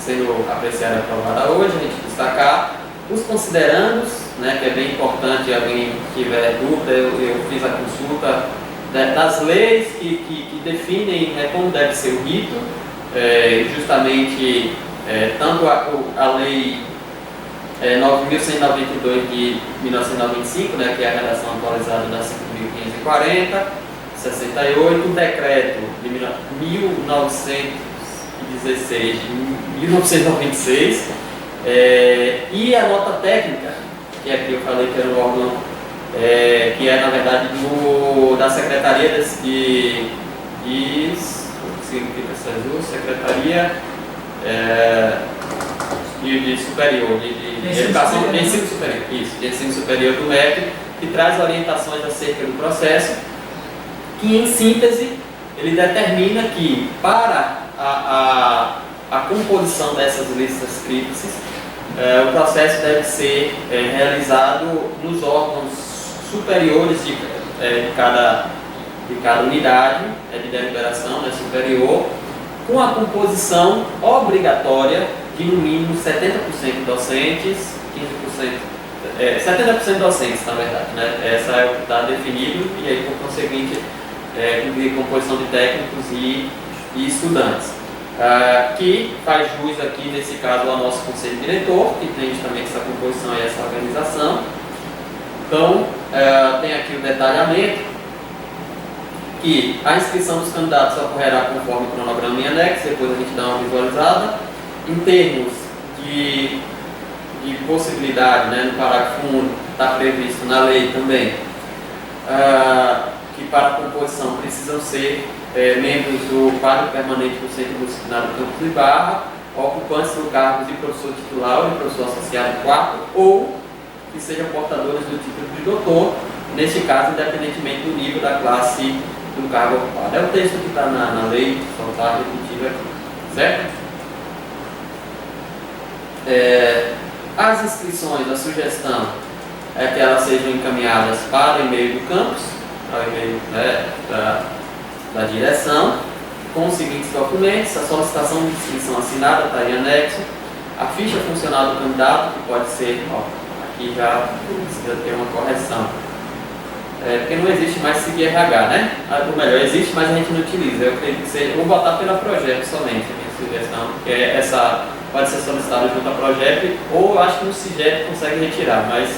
sendo apreciada e aprovada hoje, a gente destacar os considerandos, né, que é bem importante, alguém tiver dúvida, eu fiz a consulta das leis que definem, né, como deve ser o rito, justamente tanto a lei 9.192 de 1995, né, que é a redação atualizada da 5.540, 68, o decreto de 1916 de 1996, e a nota técnica, que aqui eu falei que era um órgão, que é na verdade da Secretaria significa SESU, Secretaria de Superior, de Educação, de Ensino Superior, isso, de Ensino Superior do MEC, que traz orientações acerca do processo, que em síntese ele determina que para a composição dessas listas tríplices, o processo deve ser realizado nos órgãos superiores de cada unidade de deliberação, né, superior, com a composição obrigatória de no mínimo 70% docentes, 15%, 70% docentes, na verdade, né? Essa é o que está definido, e aí, por conseguinte, composição de técnicos e estudantes. Que faz jus aqui, nesse caso, ao nosso conselho diretor, que tem justamente essa composição e essa organização. Então, tem aqui o detalhamento, que a inscrição dos candidatos ocorrerá conforme o cronograma em anexo, depois a gente dá uma visualizada. Em termos de possibilidade, né, no parágrafo único, está previsto na lei também, que para a composição precisam ser membros do quadro permanente do Centro Multidisciplinar do Campos de Barra, ocupantes do cargo de professor titular ou de professor associado 4, ou que sejam portadores do título de doutor, neste caso, independentemente do nível da classe do cargo ocupado. É o texto que está na lei, só está repetido aqui, certo? As inscrições, a sugestão é que elas sejam encaminhadas para o e-mail do campus, para o e-mail da direção, com os seguintes documentos: a solicitação de inscrição assinada, está em anexo, a ficha funcional do candidato, que pode ser, aqui já precisa ter uma correção, porque não existe mais seguir RH, né? Ou melhor, existe, mas a gente não utiliza. Eu acredito que seja, vou botar pela projeto somente, a minha sugestão, porque essa pode ser solicitada junto ao projeto, ou acho que no CIGEP consegue retirar, mas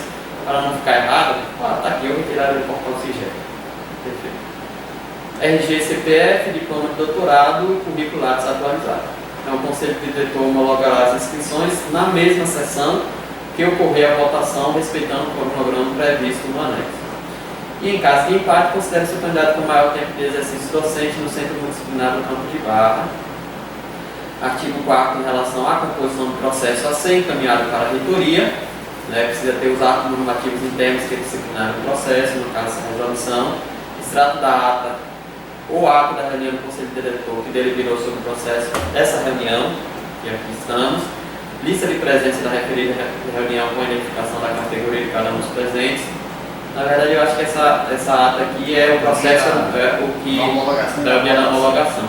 para não ficar errado, está aqui, eu retirar do portal CIGEP. Perfeito. RG, CPF, diploma de doutorado e currículo Lattes atualizado. Então, o Conselho Diretor homologará as inscrições na mesma sessão que ocorrer a votação, respeitando o cronograma previsto no anexo. E em caso de empate, considere-se o candidato com maior tempo de exercício docente no Centro Multidisciplinar do Campos de Barra. Artigo 4º, em relação à composição do processo a ser encaminhado para a reitoria. né, precisa ter os atos normativos internos que disciplinaram o processo, no caso da resolução, extrato da ata ou ato da reunião do Conselho Diretor que deliberou sobre o processo dessa reunião, que aqui estamos, lista de presença da referida reunião com a identificação da categoria de cada um dos presentes. Na verdade, eu acho que essa ata aqui é o processo, o que da via da homologação.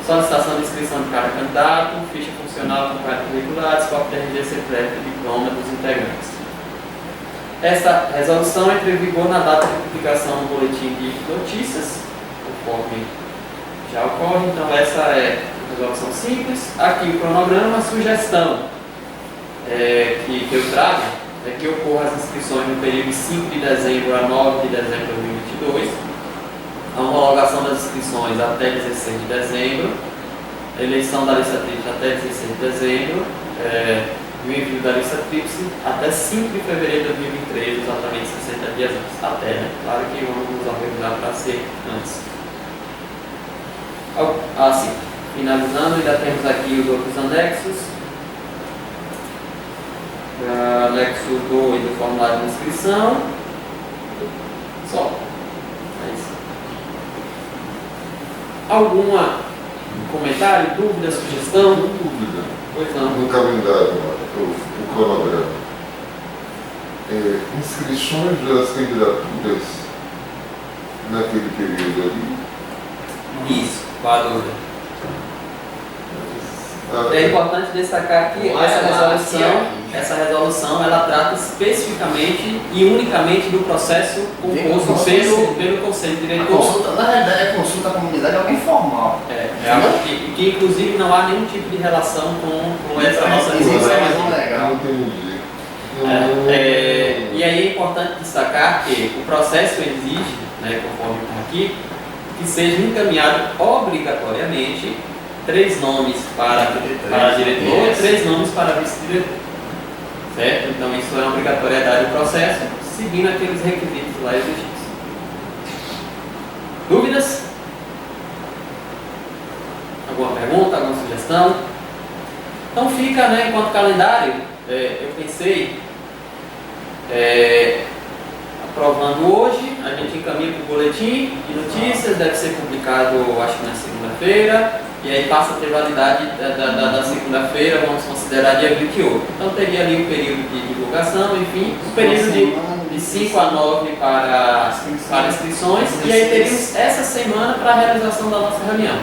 Solicitação de inscrição de cada candidato, ficha funcional com quadros curriculares, cópia de RG secreto e diploma dos integrantes. Esta resolução entra em vigor na data de publicação no boletim de notícias, conforme já ocorre. Então, essa é a resolução simples. Aqui o cronograma, a sugestão que eu trago é que ocorra as inscrições no período de 5 de dezembro a 9 de dezembro de 2022, a homologação das inscrições até 16 de dezembro, a eleição da lista tríplice até 16 de dezembro, o envio da lista tríplice até 5 de fevereiro de 2023, exatamente 60 dias antes. Até, né? Claro que vamos nos organizar para ser antes. Assim, finalizando, ainda temos aqui os outros anexos. Anexo 2 do formulário de inscrição. Só. É isso. Algum comentário, dúvida, sugestão? Dúvida. Pois não. No calendário, o cronograma. Inscrições das candidaturas naquele período ali. Isso, qual a dúvida? É importante destacar que essa resolução ela trata especificamente e unicamente do processo composto pelo Conselho Diretor. Consulta, na realidade, a consulta à comunidade é algo informal. Que inclusive não há nenhum tipo de relação com essa nossa Isso é resolução. mais legal. Entendi. E aí é importante destacar que o processo exige, né, conforme está aqui, que seja encaminhado obrigatoriamente 3 nomes para diretor e 3 nomes para vice-diretor. Certo? Então isso é uma obrigatoriedade do processo, seguindo aqueles requisitos lá exigidos. Dúvidas? Alguma pergunta, alguma sugestão? Então fica, né, enquanto calendário, eu pensei, aprovando hoje, a gente encaminha para o boletim de notícias, deve ser publicado, acho que na segunda-feira, e aí passa a ter validade da segunda-feira, vamos considerar dia 28. Então teria ali o período de divulgação, enfim, o período de 5 a 9 para inscrições, e aí teríamos essa semana para a realização da nossa reunião.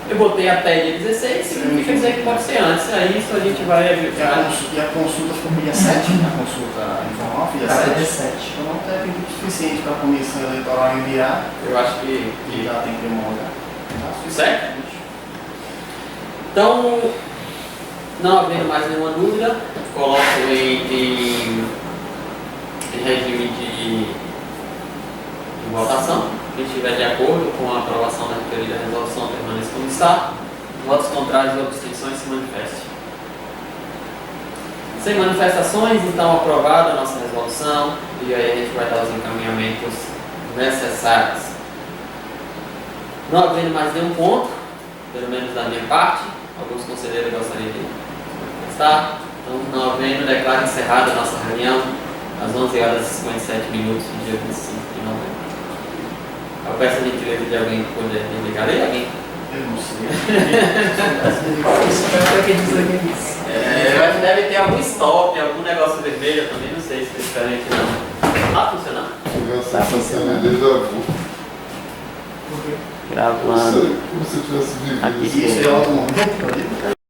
Eu botei até dia 16, significa dizer que pode ser antes, aí isso a gente vai verificar. E a consulta ficou no dia 7, a consulta informal, dia 7. Então não tem tempo suficiente para a comissão eleitoral enviar. Eu acho que já tem que demorar. Certo? Então, não havendo mais nenhuma dúvida, coloco em regime de votação. Quem estiver de acordo com a aprovação da referida resolução permaneça como está. Votos contrários ou abstenções se manifestem. Sem manifestações, então aprovada a nossa resolução e aí a gente vai dar os encaminhamentos necessários. Não havendo mais nenhum ponto, pelo menos da minha parte, alguns conselheiros gostariam de manifestar. Então, não havendo, declaro encerrada a nossa reunião às 11h57 do dia 25 de novembro. Eu peço a gentileza de alguém que poder desligar aí, alguém? Eu não sei. Eu acho que deve ter algum stop, algum negócio vermelho, eu também não sei especificamente não. Tá funcionando? Tá funcionando desde a Gravando. Como se tivesse vivido Aqui. esse Isso é momento. algo momento.